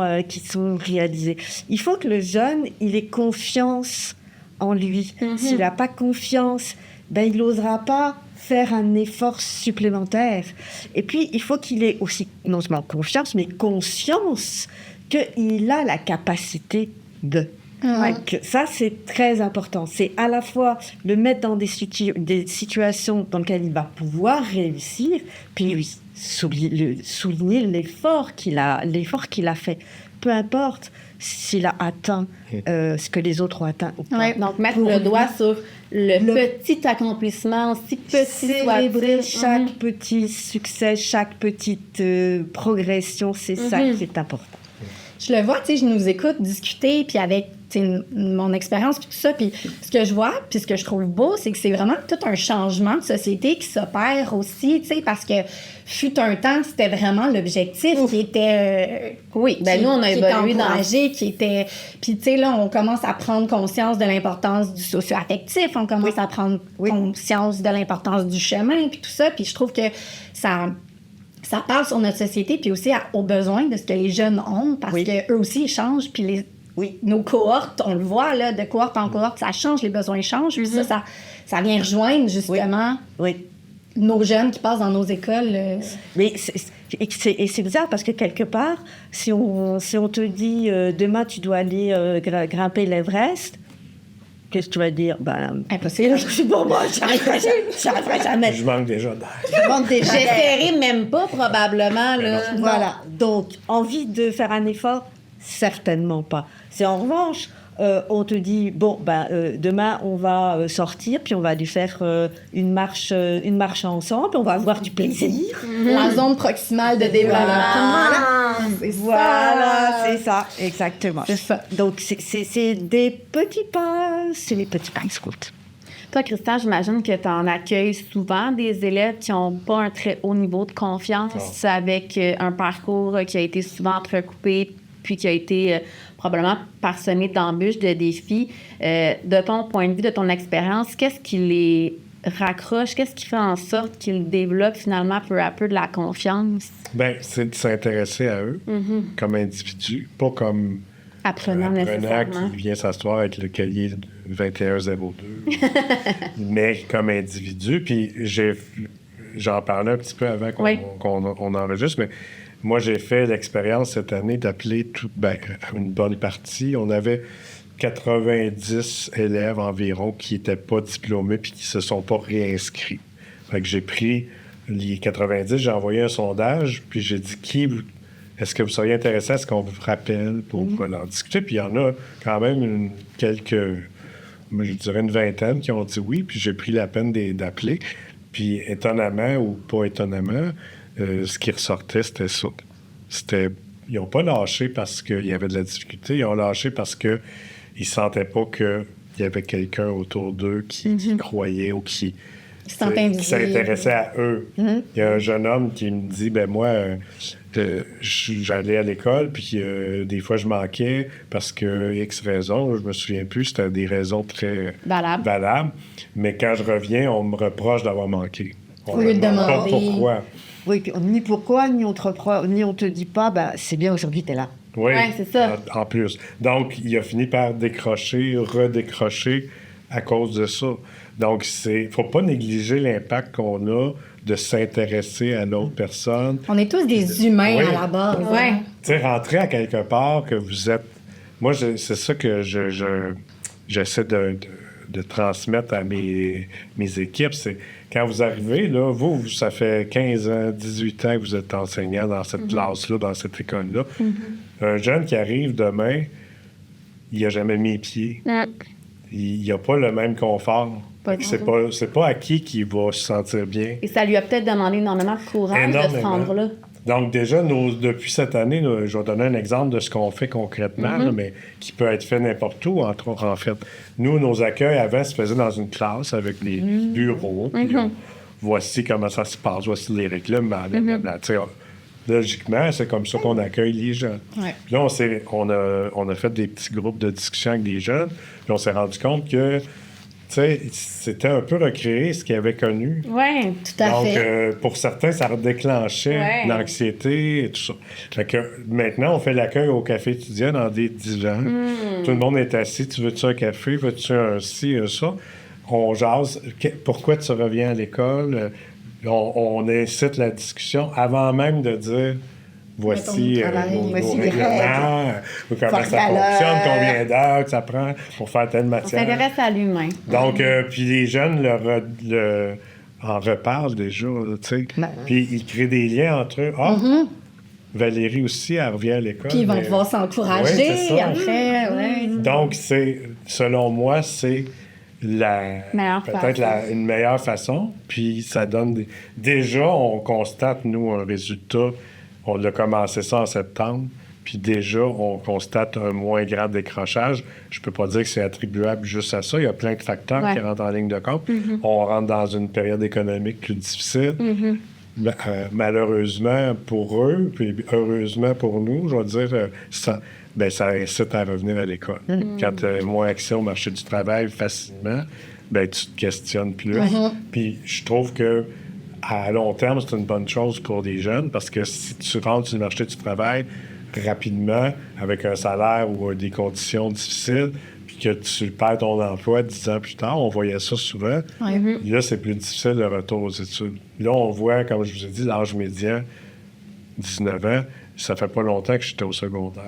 réalisés. Il faut que le jeune, il ait confiance en lui. S'il n'a pas confiance, il n'osera pas faire un effort supplémentaire. Et puis, il faut qu'il ait aussi non seulement confiance, mais conscience qu'il a la capacité de. Donc, ça, c'est très important. C'est à la fois le mettre dans des situations dans lesquelles il va pouvoir réussir, puis souligner l'effort qu'il a fait. Peu importe s'il a atteint ce que les autres ont atteint ou pas. Ouais, donc, mettre le doigt sur le petit accomplissement, aussi petit célébrer chaque petit succès, chaque petite progression, c'est ça qui est important. Je le vois, je nous écoute discuter, puis avec mon expérience, puis tout ça, puis ce que je vois, puis ce que je trouve beau, c'est que c'est vraiment tout un changement de société qui s'opère aussi, parce que fut un temps, c'était vraiment l'objectif qui était... oui, nous, on a évolué qui était... Puis, là, on commence à prendre conscience de l'importance du socio-affectif, on commence à prendre conscience de l'importance du chemin, puis tout ça, puis je trouve que ça parle sur notre société, puis aussi aux besoins de ce que les jeunes ont, parce qu'eux aussi, ils changent, puis nos cohortes, on le voit, là, de cohorte en cohorte, ça change, les besoins changent, puis ça vient rejoindre, justement, nos jeunes qui passent dans nos écoles. Mais c'est bizarre, parce que quelque part, si on te dit, demain, tu dois aller grimper l'Everest, qu'est-ce que tu vas dire? Impossible. Bon, moi, j'arriverai jamais. Je manque déjà d'air. J'essaierai même pas, probablement. Là. Voilà. Donc, envie de faire un effort? Certainement pas. C'est en revanche, on te dit, demain, on va sortir, puis on va aller faire une marche ensemble, puis on va avoir du plaisir. La zone proximale de développement. Voilà, c'est ça, exactement. C'est ça. Donc, c'est des petits pas, c'est les petits pas qui se comptent. Toi, Christian, j'imagine que tu en accueilles souvent des élèves qui n'ont pas un très haut niveau de confiance, avec un parcours qui a été souvent entrecoupé, puis qui a été probablement parsemé d'embûches, de défis. De ton point de vue, de ton expérience, qu'est-ce qui les raccroche? Qu'est-ce qui fait en sorte qu'ils développent finalement peu à peu de la confiance? C'est de s'intéresser à eux comme individus, pas comme apprenant qui vient s'asseoir avec le cahier 2102, mais comme individu. Puis j'en parlais un petit peu avant qu'on enregistre, mais moi, j'ai fait l'expérience cette année d'appeler une bonne partie. On avait 90 élèves environ qui n'étaient pas diplômés puis qui ne se sont pas réinscrits. Fait que j'ai pris les 90, j'ai envoyé un sondage, puis j'ai dit est-ce que vous seriez intéressé à ce qu'on vous rappelle pour en discuter? Puis il y en a quand même je dirais une vingtaine qui ont dit oui, puis j'ai pris la peine d'appeler. Puis étonnamment ou pas étonnamment, ce qui ressortait, c'était ça. Ils n'ont pas lâché parce qu'il y avait de la difficulté, ils ont lâché parce qu'ils ne sentaient pas qu'il y avait quelqu'un autour d'eux qui croyait ou qui s'intéressait à eux. Il y a un jeune homme qui me dit, moi, j'allais à l'école, puis des fois, je manquais parce que X raisons, je me souviens plus, c'était des raisons très valables. Mais quand je reviens, on me reproche d'avoir manqué. Au lieu de demander. Pas pourquoi. Oui, puis ni pourquoi, ni on te dit pas, c'est bien, aujourd'hui, t'es là. Oui, c'est ça. En plus. Donc, il a fini par redécrocher à cause de ça. Donc, faut pas négliger l'impact qu'on a de s'intéresser à l'autre personne. On est tous des humains à la base. Ouais. Hein. Tu sais, rentrer à quelque part que vous êtes... Moi, c'est ça que j'essaie de transmettre à mes équipes. C'est quand vous arrivez, là, vous, ça fait 15 ans, 18 ans que vous êtes enseignant dans cette classe-là, dans cette école-là. Un jeune qui arrive demain, il n'a jamais mis pied. Il n'a pas le même confort. C'est pas acquis qu'il va se sentir bien. Et ça lui a peut-être demandé énormément de courage de se rendre là. Donc, déjà, depuis cette année, là, je vais donner un exemple de ce qu'on fait concrètement, là, mais qui peut être fait n'importe où, entre autres, en fait. Nous, nos accueils, avant, se faisaient dans une classe avec les bureaux. Puis, voici comment ça se passe, voici les règlements. Logiquement, c'est comme ça qu'on accueille les jeunes. Ouais. Puis là, on a fait des petits groupes de discussion avec des jeunes, puis on s'est rendu compte que c'était un peu recréer ce qu'ils avaient connu. Oui, tout à fait. Donc, pour certains, ça déclenchait l'anxiété et tout ça. Fait que maintenant, on fait l'accueil au café étudiant dans des divans. Tout le monde est assis. Tu veux-tu un café? Veux-tu un ci, un ça? On jase. Pourquoi tu reviens à l'école? On incite la discussion avant même de dire... Voici nos règlements, comment ça fonctionne, combien d'heures que ça prend pour faire telle matière. On s'intéresse à l'humain. Donc, puis les jeunes en reparlent déjà, tu sais. Puis ils créent des liens entre eux. Valérie aussi, elle revient à l'école. Puis ils vont pouvoir s'encourager après. Ouais. Donc, selon moi, c'est peut-être une meilleure façon. Puis ça donne déjà, on constate, nous, un résultat. On a commencé ça en septembre, puis déjà, on constate un moins grand décrochage. Je peux pas dire que c'est attribuable juste à ça. Il y a plein de facteurs qui rentrent en ligne de compte. On rentre dans une période économique plus difficile. Malheureusement pour eux, puis heureusement pour nous, je vais dire, ça incite à revenir à l'école. Quand tu as moins accès au marché du travail facilement, tu te questionnes plus. Puis je trouve que à long terme, c'est une bonne chose pour les jeunes parce que si tu rentres sur le marché du travail rapidement avec un salaire ou des conditions difficiles, puis que tu perds ton emploi 10 ans plus tard, on voyait ça souvent. Là, c'est plus difficile le retour aux études. Là, on voit, comme je vous ai dit, l'âge médian, 19 ans. Ça fait pas longtemps que j'étais au secondaire.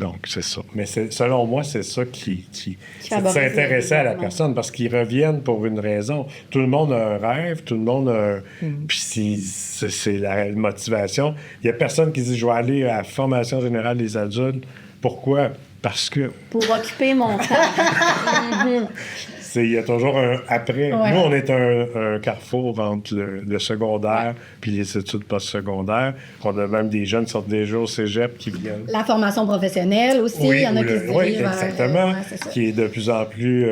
Donc, c'est ça. Mais selon moi, c'est ça qui c'est de s'intéresser à la personne parce qu'ils reviennent pour une raison. Tout le monde a un rêve, tout le monde a un... Puis c'est la motivation. Il y a personne qui dit « Je vais aller à la formation générale des adultes. » Pourquoi? Parce que... Pour occuper mon temps. Il y a toujours un après. Ouais. Nous, on est un carrefour entre le secondaire puis les études postsecondaires. On a même des jeunes qui sortent déjà au cégep qui viennent. La formation professionnelle aussi, il y en a qui se dirigent vers... exactement. Qui est de plus en plus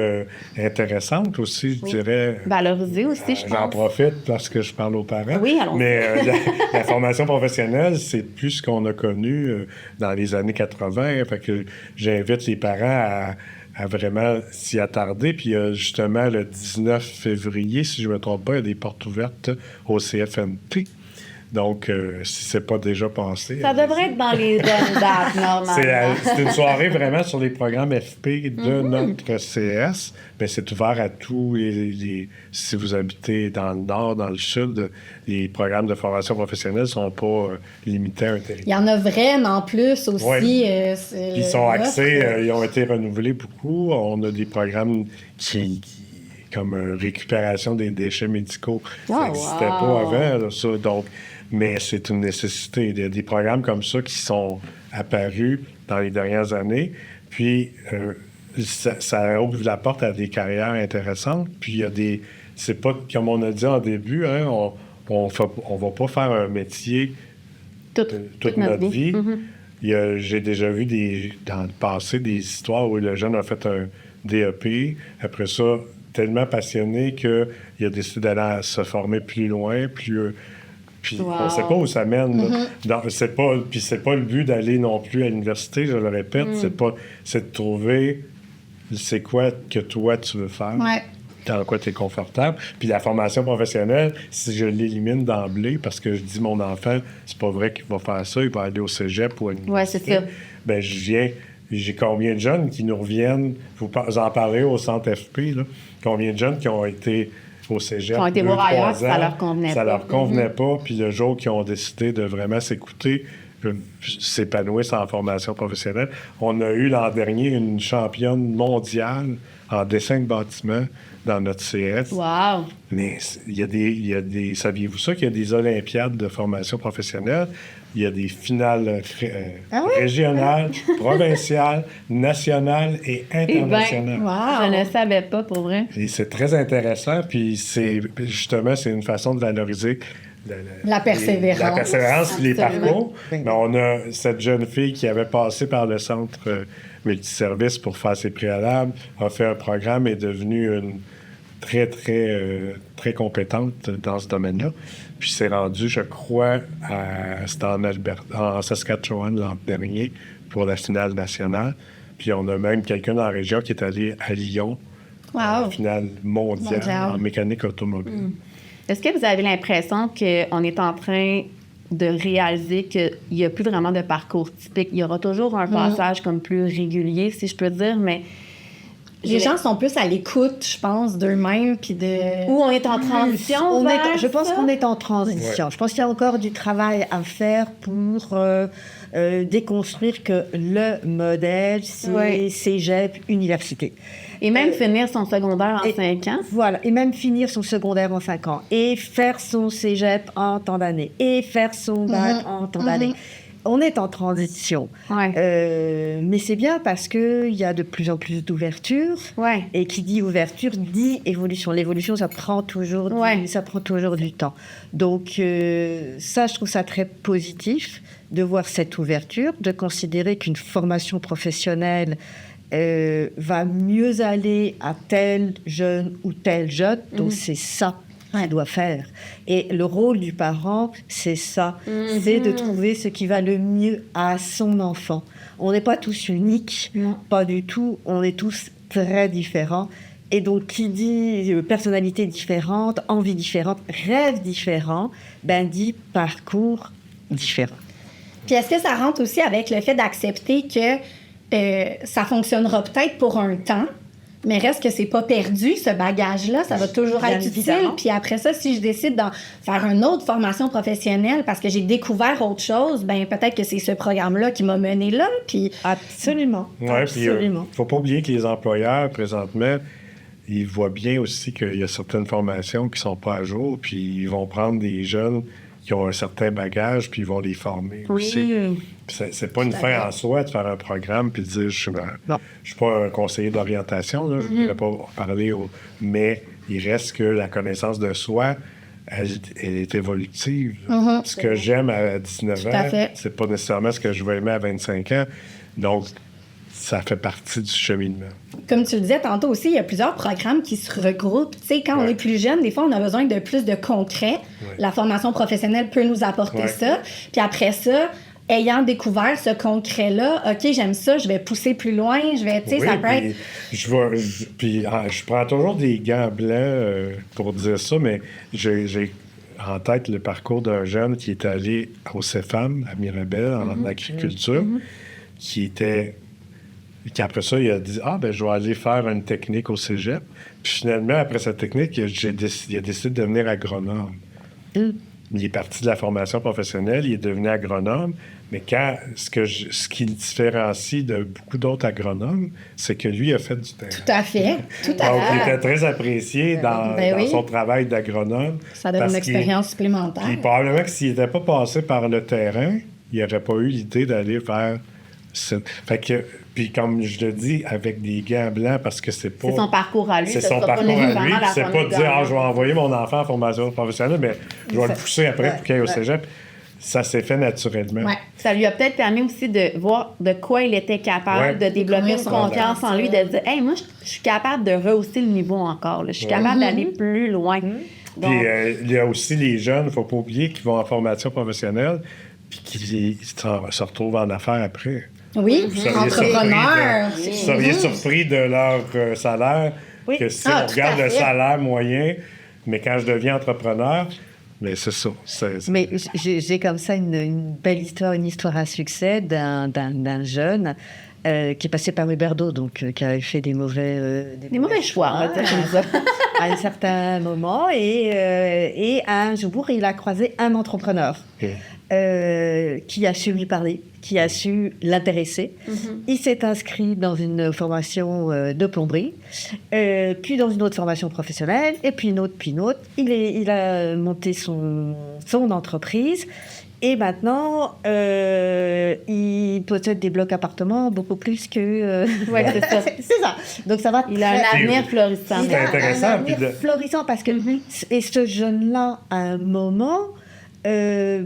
intéressante aussi, je dirais. Valorisée aussi, je pense. J'en profite parce que je parle aux parents. Oui, allons-y. Mais la formation professionnelle, c'est plus ce qu'on a connu dans les années 80. Fait que j'invite les parents à vraiment s'y attarder. Puis justement, le 19 février, si je ne me trompe pas, il y a des portes ouvertes au CFNT. Donc, si ce n'est pas déjà passé... Ça devrait être dans les bonnes dates, normalement. C'est une soirée vraiment sur les programmes FP de notre CS. Bien, c'est ouvert à tous les... Si vous habitez dans le nord, dans le sud, les programmes de formation professionnelle ne sont pas limités à un territoire. Il y en a vraiment plus aussi. Ouais. Ils sont axés, ils ont été renouvelés beaucoup. On a des programmes comme récupération des déchets médicaux. Ça n'existait pas avant, là, ça. Donc, mais c'est une nécessité. Il y a des programmes comme ça qui sont apparus dans les dernières années. Puis, ça ouvre la porte à des carrières intéressantes. Puis, il y a des... C'est pas, comme on a dit en début, hein, on va pas faire un métier toute notre vie. J'ai déjà vu dans le passé des histoires où le jeune a fait un DEP. Après ça, tellement passionné qu'il a décidé d'aller se former plus loin, puis on ne sait pas où ça mène. C'est pas le but d'aller non plus à l'université, je le répète. C'est de trouver c'est quoi que toi tu veux faire. Dans quoi tu es confortable. Puis la formation professionnelle, si je l'élimine d'emblée, parce que je dis mon enfant, c'est pas vrai qu'il va faire ça, il va aller au cégep ou à l'université. Ouais, c'est ça. J'ai combien de jeunes qui nous reviennent, vous en parlez au centre FP, là, combien de jeunes qui ont été au cégep. Ils ont été voir 2-3 ailleurs, ans, ça leur convenait ça pas. leur convenait pas. Puis le jour qu'ils ont décidé de vraiment s'écouter, s'épanouir en formation professionnelle, on a eu l'an dernier une championne mondiale en dessin de bâtiment dans notre CS. Wow! Mais il y a des saviez-vous ça, qu'il y a des olympiades de formation professionnelle? Il y a des finales régionales, provinciales, nationales et internationales. Je ne savais pas, pour vrai. Et c'est très intéressant, puis c'est une façon de valoriser la persévérance. La persévérance et les parcours. Oui. Mais on a cette jeune fille qui avait passé par le centre multiservice pour faire ses préalables, a fait un programme et est devenue une très compétente dans ce domaine-là. Puis c'est rendu, je crois, c'était en Saskatchewan l'an dernier pour la finale nationale. Puis on a même quelqu'un dans la région qui est allé à Lyon, Wow. finale mondiale en mécanique automobile. Est-ce que vous avez l'impression qu'on est en train de réaliser qu'il n'y a plus vraiment de parcours typique? Il y aura toujours un passage comme plus régulier, si je peux dire, mais... Les gens sont plus à l'écoute, je pense, d'eux-mêmes, puis de... Ou on est en transition Je pense qu'on est en transition. Ouais. Je pense qu'il y a encore du travail à faire pour déconstruire que le modèle, c'est cégep, université. Et même finir son secondaire en 5 ans. Voilà, et même finir son secondaire en 5 ans, et faire son cégep en temps d'année, et faire son bac en temps d'année. On est en transition. Ouais. Mais c'est bien parce qu'il y a de plus en plus d'ouverture. Ouais. Et qui dit ouverture dit évolution. L'évolution, ça prend toujours du temps. Donc, ça, je trouve ça très positif de voir cette ouverture, de considérer qu'une formation professionnelle va mieux aller à tel jeune ou tel jeune. Donc, c'est ça qu'il doit faire. Et le rôle du parent, c'est ça. C'est de trouver ce qui va le mieux à son enfant. On n'est pas tous uniques, pas du tout. On est tous très différents. Et donc, qui dit personnalité différente, envie différente, rêve différent, dit parcours différent. Puis est-ce que ça rentre aussi avec le fait d'accepter que ça fonctionnera peut-être pour un temps, mais reste que c'est pas perdu, ce bagage-là, ça va toujours Bien être évidemment. utile. Puis après ça, si je décide de faire une autre formation professionnelle parce que j'ai découvert autre chose, peut-être que c'est ce programme-là qui m'a mené là. Puis Absolument. Oui, puis Absolument. faut pas oublier que les employeurs, présentement, ils voient bien aussi qu'il y a certaines formations qui sont pas à jour, puis ils vont prendre des jeunes qui ont un certain bagage, puis ils vont les former aussi. Puis c'est pas une fin en soi de faire un programme puis de dire je suis pas un conseiller d'orientation, là, je ne vais pas parler mais il reste que la connaissance de soi, elle est évolutive. Ce que j'aime à 19 ans, c'est pas nécessairement ce que je vais aimer à 25 ans. Donc, ça fait partie du cheminement. comme tu le disais tantôt aussi, il y a plusieurs programmes qui se regroupent. Tu sais, quand on est plus jeune, des fois, on a besoin de plus de concret. La formation professionnelle peut nous apporter ça. Puis après ça, ayant découvert ce concret-là, OK, j'aime ça, je vais pousser plus loin, je vais, tu sais, ça peut être... je prends toujours des gants blancs pour dire ça, mais j'ai en tête le parcours d'un jeune qui est allé au CEFAM, à Mirabel, en agriculture, qui après ça, il a dit « Ah, ben je vais aller faire une technique au cégep. » Puis finalement, après cette technique, il a décidé de devenir agronome. Il est parti de la formation professionnelle, il est devenu agronome, mais ce qui le différencie de beaucoup d'autres agronomes, c'est que lui a fait du terrain. Tout à fait. Donc, il était très apprécié dans son travail d'agronome. Ça donne une expérience supplémentaire. Puis probablement que s'il n'était pas passé par le terrain, il n'aurait pas eu l'idée d'aller faire... Fait que, puis comme je le dis, avec des gants blancs, parce que c'est pas... C'est son parcours à lui. C'est son parcours à lui. C'est pas de dire « Ah, je vais envoyer mon enfant en formation professionnelle, mais je vais le pousser après pour qu'il aille au cégep. » Ça s'est fait naturellement. Ouais. Ça lui a peut-être permis aussi de voir de quoi il était capable, de développer une confiance en lui, de dire « Hey, moi, je suis capable de rehausser le niveau encore. Là. Je suis capable d'aller plus loin. » Puis il y a aussi les jeunes, il ne faut pas oublier, qui vont en formation professionnelle puis qui se retrouvent en affaires après. Oui, entrepreneurs. Vous seriez surpris de leur salaire, que si on regarde le salaire moyen, mais quand je deviens entrepreneur, mais c'est ça. Mais j'ai comme ça une belle histoire, une histoire à succès d'un jeune qui est passé par Huberdeau, donc qui avait fait des mauvais choix, on va dire comme ça. À un certain moment. Et un jour, il a croisé un entrepreneur qui a su lui parler, qui a su l'intéresser. Il s'est inscrit dans une formation de plomberie, puis dans une autre formation professionnelle, et puis une autre, puis une autre. Il a monté son entreprise. Et maintenant, il possède des blocs appartements beaucoup plus que... Oui, c'est ça. C'est ça. Donc, ça va... Il a un avenir florissant. C'est intéressant. Un avenir florissant parce que... Et ce jeune-là, à un moment... il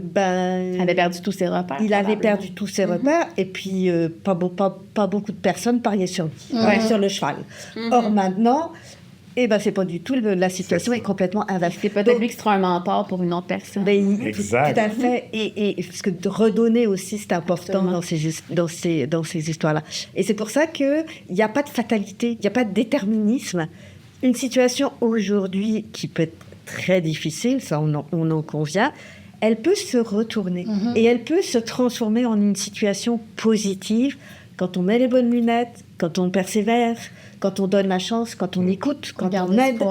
avait perdu tous ses repères. Il avait perdu tous ses repères. Et puis, pas beaucoup de personnes pariaient sur le cheval. Or, maintenant... c'est pas du tout... La situation est complètement inversée. C'est peut-être lui qui sera un mentor pour une autre personne. Exact. Tout à fait. Et parce que de redonner aussi, c'est important dans ces histoires-là. Et c'est pour ça qu'il n'y a pas de fatalité, il n'y a pas de déterminisme. Une situation aujourd'hui qui peut être très difficile, ça on en convient, elle peut se retourner. Et elle peut se transformer en une situation positive quand on met les bonnes lunettes, quand on persévère, quand on donne la chance, quand on écoute, quand on aide.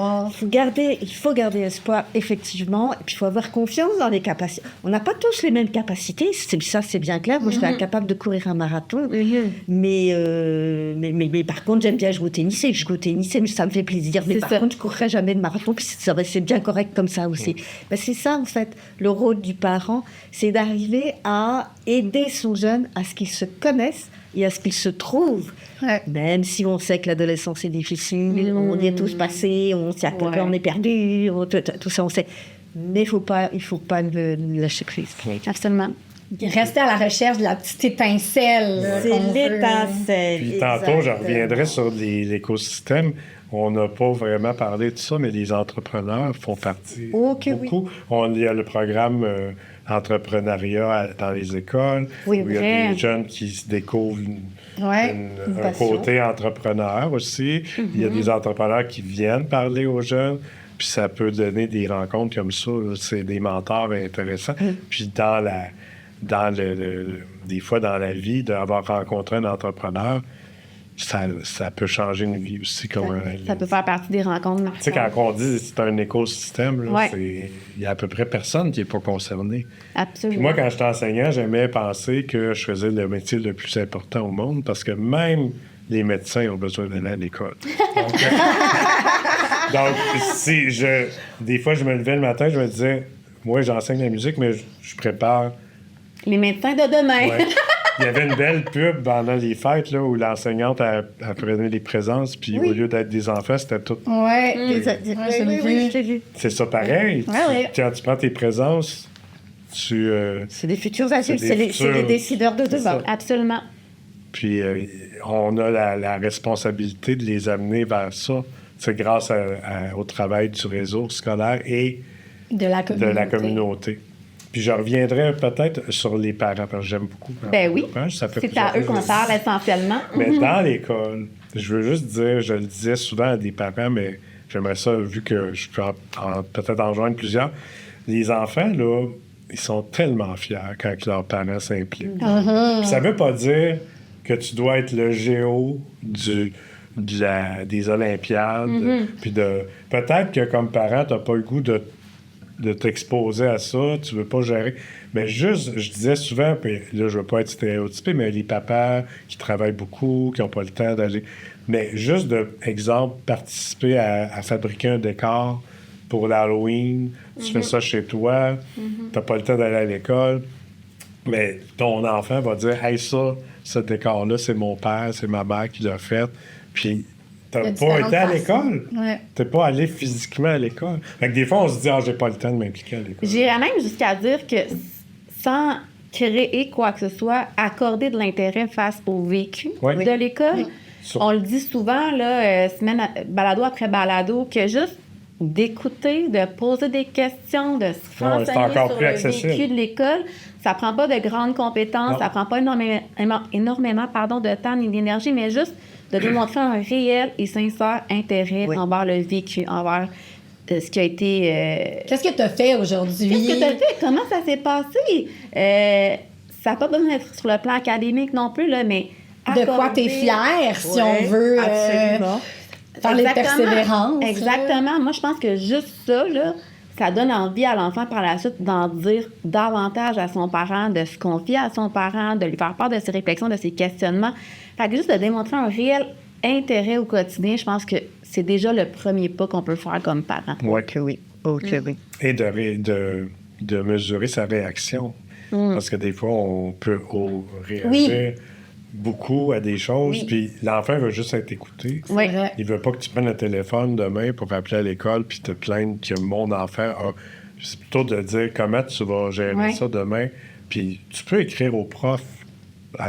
Il faut garder espoir, effectivement. Et puis, il faut avoir confiance dans les capacités. On n'a pas tous les mêmes capacités, ça, c'est bien clair. Moi, je suis incapable de courir un marathon. Mais par contre, j'aime bien jouer au tennis. Et je joue au tennis, et ça me fait plaisir. Mais par contre, je ne courrai jamais de marathon. Puis c'est bien correct comme ça aussi. C'est ça, en fait, le rôle du parent. C'est d'arriver à aider son jeune à ce qu'il se connaisse et à ce qu'il se trouve. Même si on sait que l'adolescence est difficile, on y est tous passés, on s'y attend, on est perdu, tout ça on sait. Mais il faut pas le lâcher prise. Absolument. Rester à la recherche de la petite étincelle. C'est l'étincelle. Puis tantôt, je reviendrai sur l'écosystème. On n'a pas vraiment parlé de ça, mais les entrepreneurs font partie beaucoup. Il y a le programme entrepreneuriat dans les écoles, où il y a des jeunes qui se découvrent un côté entrepreneur aussi. Il y a des entrepreneurs qui viennent parler aux jeunes, puis ça peut donner des rencontres comme ça. Là, c'est des mentors intéressants. Puis des fois dans la vie, d'avoir rencontré un entrepreneur, ça peut changer une vie aussi. Ça peut faire partie des rencontres marquantes. Tu sais, quand on dit que c'est un écosystème, il y a à peu près personne qui n'est pas concerné. Absolument. Puis moi, quand j'étais enseignant, j'aimais penser que je faisais le métier le plus important au monde parce que même les médecins ont besoin d'aller à l'école. Donc, des fois, je me levais le matin, je me disais, moi, j'enseigne la musique, mais je prépare... Les médecins de demain. Ouais. Il y avait une belle pub pendant les fêtes là, où l'enseignante prenait les présences, puis au lieu d'être des enfants, c'était tout. Oui, j'ai vu. C'est ça pareil. Quand tu prends tes présences, c'est des futurs adultes, c'est les décideurs de demain. Absolument. Puis on a la responsabilité de les amener vers ça. C'est grâce au travail du réseau scolaire et de la communauté. Puis je reviendrai peut-être sur les parents, parce que j'aime beaucoup. Oui, c'est à eux qu'on parle essentiellement. Mais dans l'école, je veux juste dire, je le disais souvent à des parents, mais j'aimerais ça, vu que je peux peut-être en joindre plusieurs, les enfants, là, ils sont tellement fiers quand leurs parents s'impliquent. Puis ça veut pas dire que tu dois être le géo des Olympiades. Puis peut-être que comme parent, tu n'as pas le goût de t'exposer à ça, tu veux pas gérer. Mais juste, je disais souvent, puis là, je veux pas être stéréotypé, mais les papas qui travaillent beaucoup, qui n'ont pas le temps d'aller... Mais juste exemple, participer à fabriquer un décor pour l'Halloween, tu fais ça chez toi, t'as pas le temps d'aller à l'école, mais ton enfant va dire « Hey, ce décor-là, c'est mon père, c'est ma mère qui l'a fait. » Puis t'as pas été à l'école. T'es pas allé physiquement à l'école. Fait que des fois, on se dit « Ah, j'ai pas le temps de m'impliquer à l'école. » J'irais même jusqu'à dire que sans créer quoi que ce soit, accorder de l'intérêt face au vécu de l'école. On le dit souvent, là, balado après balado, que juste d'écouter, de poser des questions, de se renseigner sur le vécu de l'école, ça prend pas de grandes compétences, ça prend pas énormément de temps ni d'énergie, mais juste de démontrer un réel et sincère intérêt envers le vécu, envers ce qui a été... Qu'est-ce que tu as fait aujourd'hui? Qu'est-ce que tu as fait? Comment ça s'est passé? Ça n'a pas besoin d'être sur le plan académique non plus, là, mais de quoi tu es fier, si on veut parler de persévérance. Exactement. Moi, je pense que juste ça, là, ça donne envie à l'enfant par la suite d'en dire davantage à son parent, de se confier à son parent, de lui faire part de ses réflexions, de ses questionnements. Fait que juste de démontrer un réel intérêt au quotidien, je pense que c'est déjà le premier pas qu'on peut faire comme parent. Oui. Oui. Oui. Et de mesurer sa réaction. Parce que des fois, on peut réagir beaucoup à des choses, puis l'enfant veut juste être écouté. Oui. Il veut pas que tu prennes le téléphone demain pour appeler à l'école puis te plaindre que mon enfant a... C'est plutôt de dire comment tu vas gérer ça demain. Puis tu peux écrire au prof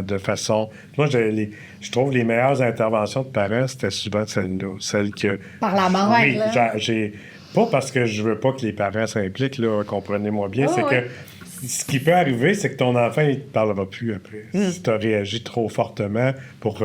de façon... Moi, je trouve les meilleures interventions de parents, c'était souvent celles-là. Celles que... Par la main, oui, j'ai... Pas parce que je veux pas que les parents s'impliquent, là, comprenez-moi bien, c'est que ce qui peut arriver, c'est que ton enfant, il ne te parlera plus après. Si tu as réagi trop fortement pour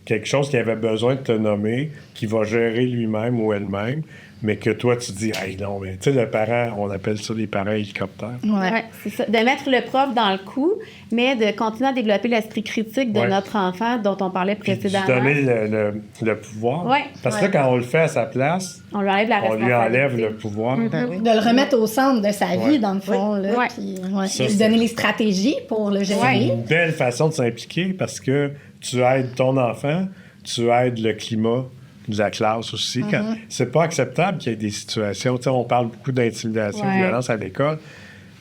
quelque chose qu'il avait besoin de te nommer, qu'il va gérer lui-même ou elle-même, mais que toi, tu dis, hey, non, mais tu sais, le parent, on appelle ça les parents hélicoptères. Ouais, c'est ça. De mettre le prof dans le coup, mais de continuer à développer l'esprit critique de notre enfant dont on parlait précédemment. Puis donner le pouvoir. Ouais. Parce que là, quand on le fait à sa place, on lui enlève la responsabilité. On lui enlève le pouvoir. De le remettre au centre de sa vie, dans le fond. Là, Ouais. puis, Ça, lui donner les stratégies pour le gérer. C'est une belle façon de s'impliquer parce que tu aides ton enfant, tu aides le climat de la classe aussi. C'est pas acceptable qu'il y ait des situations. Tu sais, on parle beaucoup d'intimidation, de violence à l'école,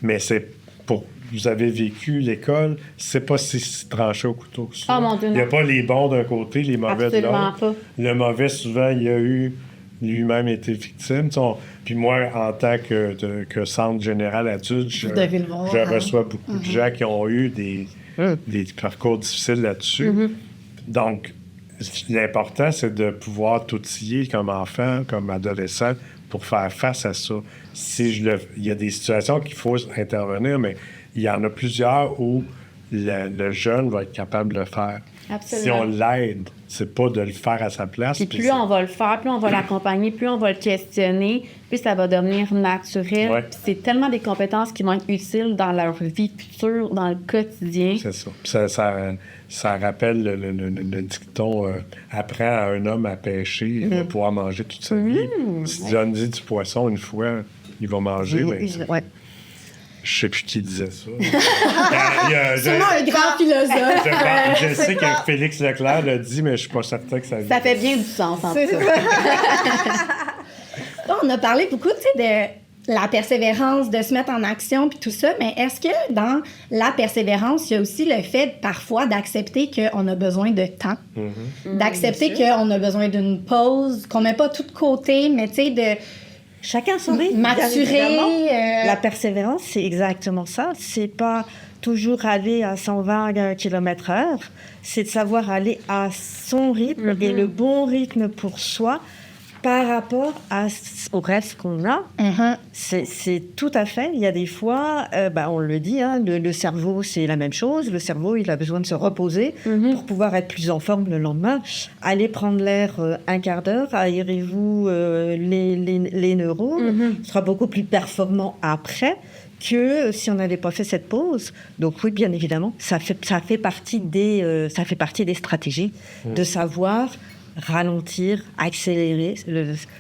mais c'est pour... Vous avez vécu l'école, c'est pas si tranché au couteau que ça. Oh, mon Dieu, il n'y a non. pas les bons d'un côté, les mauvais de Absolument l'autre. pas. Le mauvais, souvent, il a eu lui-même été victime. Tu sais, puis moi, en tant que centre général adulte, je reçois beaucoup de gens qui ont eu des parcours difficiles là-dessus. Donc, l'important, c'est de pouvoir t'outiller comme enfant, comme adolescent, pour faire face à ça. Il y a des situations qu'il faut intervenir, mais il y en a plusieurs où le jeune va être capable de le faire. Absolument. Si on l'aide, c'est pas de le faire à sa place. Puis plus on va le faire, plus on va l'accompagner, plus on va le questionner, plus ça va devenir naturel. Ouais. Puis c'est tellement des compétences qui vont être utiles dans leur vie future, dans le quotidien. C'est ça. Ça rappelle le dicton apprends à un homme à pêcher, il va pouvoir manger toute sa vie. Si tu donnes du poisson une fois, il va manger. Je sais plus qui disait ça. Sûrement un grand philosophe. Je sais que Félix Leclerc l'a dit, mais je suis pas certain que ça... Ça fait bien du sens, en tout cas. Là, on a parlé beaucoup, tu sais, de la persévérance, de se mettre en action, puis tout ça, mais est-ce que dans la persévérance, il y a aussi le fait, parfois, d'accepter qu'on a besoin de temps, d'accepter qu'on a besoin d'une pause, qu'on met pas tout de côté, mais tu sais, de... Chacun son rythme. Maturer. La persévérance, c'est exactement ça. C'est pas toujours aller à 120 km/h. C'est de savoir aller à son rythme et le bon rythme pour soi par rapport au rêve qu'on a. C'est tout à fait. Il y a des fois, on le dit, le cerveau, c'est la même chose. Le cerveau, il a besoin de se reposer pour pouvoir être plus en forme le lendemain. Allez prendre l'air un quart d'heure, aérez-vous les neurones. Ce sera beaucoup plus performant après que si on n'avait pas fait cette pause. Donc oui, bien évidemment, ça fait partie des stratégies de savoir ralentir, accélérer.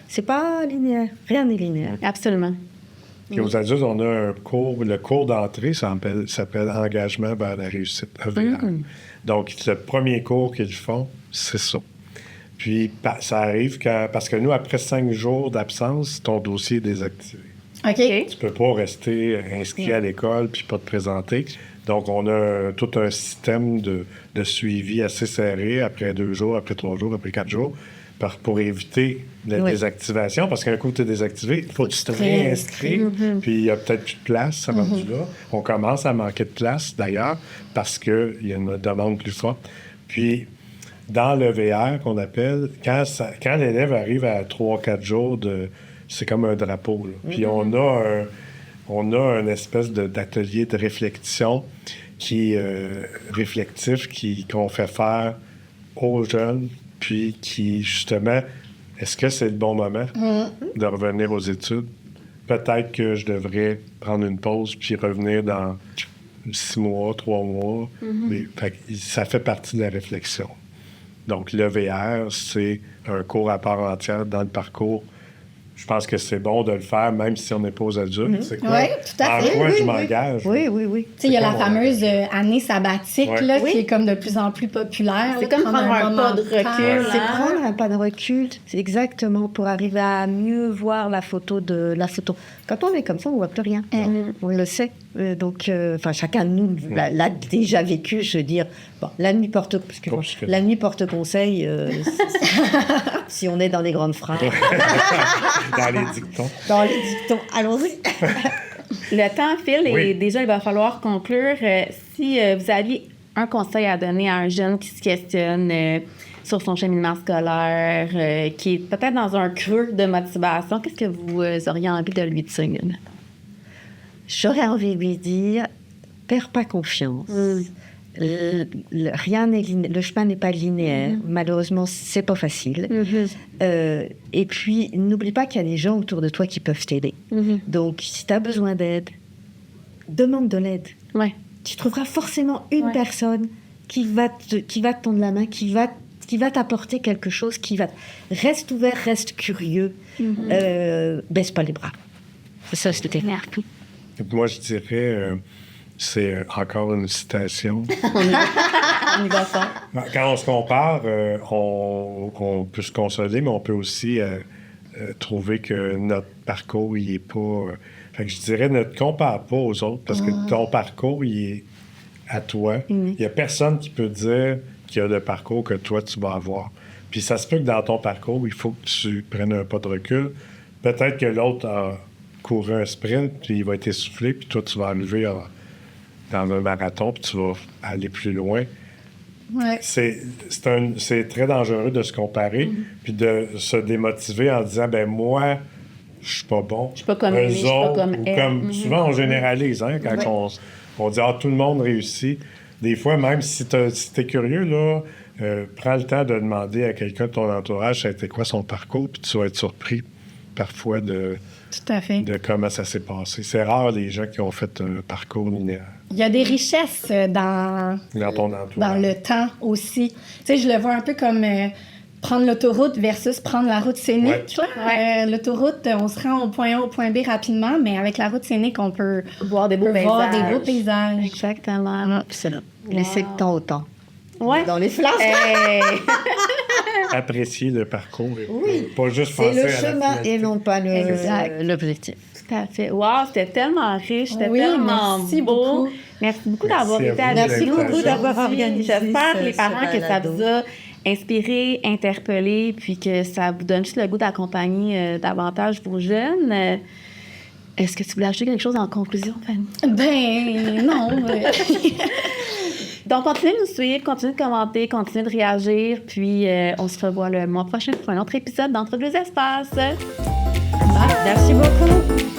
C'est pas linéaire. Rien n'est linéaire. Absolument. Puis aux adultes, on a un cours, le cours d'entrée s'appelle Engagement vers la réussite, EVR. Donc, le premier cours qu'ils font, c'est ça. Puis, ça arrive parce que nous, après 5 jours d'absence, ton dossier est désactivé. OK. Tu peux pas rester inscrit à l'école puis pas te présenter. Donc, on a tout un système de suivi assez serré après 2 jours, après 3 jours, après 4 jours, pour éviter la désactivation. Parce qu'un coup que tu es désactivé, il faut que tu te réinscris. Puis, il y a peut-être plus de place, ça va du là. On commence à manquer de place, d'ailleurs, parce qu'il y a une demande plus forte. Puis, dans le VR qu'on appelle, quand l'élève arrive à 3-4 jours, c'est comme un drapeau. Là. Puis, on a une espèce d'atelier de réflexion réflectif qu'on fait faire aux jeunes, puis qui, justement, est-ce que c'est le bon moment de revenir aux études? Peut-être que je devrais prendre une pause puis revenir dans 6 mois, 3 mois. Ça fait partie de la réflexion. Donc, le VR, c'est un cours à part entière dans le parcours. Je pense que c'est bon de le faire, même si on n'est pas aux adultes. C'est quoi? Oui, tout à fait. En quoi je m'engage? Oui. Tu sais, il y a la fameuse année sabbatique là, qui est comme de plus en plus populaire. C'est comme prendre un pas de recul. C'est prendre un pas de recul. C'est exactement pour arriver à mieux voir la photo. Quand on est comme ça, on ne voit plus rien. On le sait. Donc, chacun de nous l'a déjà vécu. Je veux dire, la nuit porte conseil si on est dans des grandes phrases. Dans les dictons. Allons-y. Le temps file et déjà, il va falloir conclure. Si vous aviez un conseil à donner à un jeune qui se questionne sur son cheminement scolaire, qui est peut-être dans un creux de motivation, qu'est-ce que vous auriez envie de lui dire? J'aurais envie de lui dire, perds pas confiance. Rien n'est le chemin n'est pas linéaire. Malheureusement, c'est pas facile. Et puis, n'oublie pas qu'il y a des gens autour de toi qui peuvent t'aider. Donc, si tu as besoin d'aide, demande de l'aide. Ouais. Tu trouveras forcément une personne qui va te tendre la main, qui va t'apporter quelque chose, Reste ouvert, reste curieux, baisse pas les bras. C'est ça, je te dirais. Moi, je dirais, c'est encore une citation. On y va fort. Quand on se compare, on peut se consoler, mais on peut aussi trouver que notre parcours, il est pas... Fait que je dirais, ne te compare pas aux autres, parce que ton parcours, il est à toi. Il y a personne qui peut dire qu'il y a le parcours que toi, tu vas avoir. Puis ça se peut que dans ton parcours, il faut que tu prennes un pas de recul. Peut-être que l'autre a couru un sprint, puis il va être essoufflé, puis toi, tu vas arriver dans un marathon, puis tu vas aller plus loin. Ouais. C'est très dangereux de se comparer, puis de se démotiver en disant, ben moi, je suis pas bon. Je suis pas comme elle, je suis pas comme elle. Souvent, on généralise, hein, quand on dit, tout le monde réussit. Des fois, même si t'es curieux, là, prends le temps de demander à quelqu'un de ton entourage, ça a été quoi son parcours, puis tu vas être surpris parfois de comment ça s'est passé. C'est rare les gens qui ont fait un parcours linéaire. Il y a des richesses dans ton entourage. Dans le temps aussi. Tu sais, je le vois un peu comme prendre l'autoroute versus prendre la route scénique. L'autoroute, on se rend au point A, au point B rapidement, mais avec la route scénique, on peut voir des beaux paysages. Exactement. C'est là. Laisser le temps au temps. Ouais. Dans les flashs. Apprécier le parcours. Pas juste penser à la c'est le chemin et non pas l'objectif. Tout à fait. Wow, c'était tellement riche, c'était oui, tellement merci beau. Beaucoup. Merci beaucoup d'avoir été avec nous. Merci beaucoup d'avoir organisé. J'espère, les parents, que ça vous a inspiré, interpellé, puis que ça vous donne juste le goût d'accompagner davantage vos jeunes. Est-ce que tu voulais ajouter quelque chose en conclusion, Fanny? Ben, non. Donc, continuez de nous suivre, continuez de commenter, continuez de réagir, puis on se revoit le mois prochain pour un autre épisode d'Entre deux espaces. Merci beaucoup.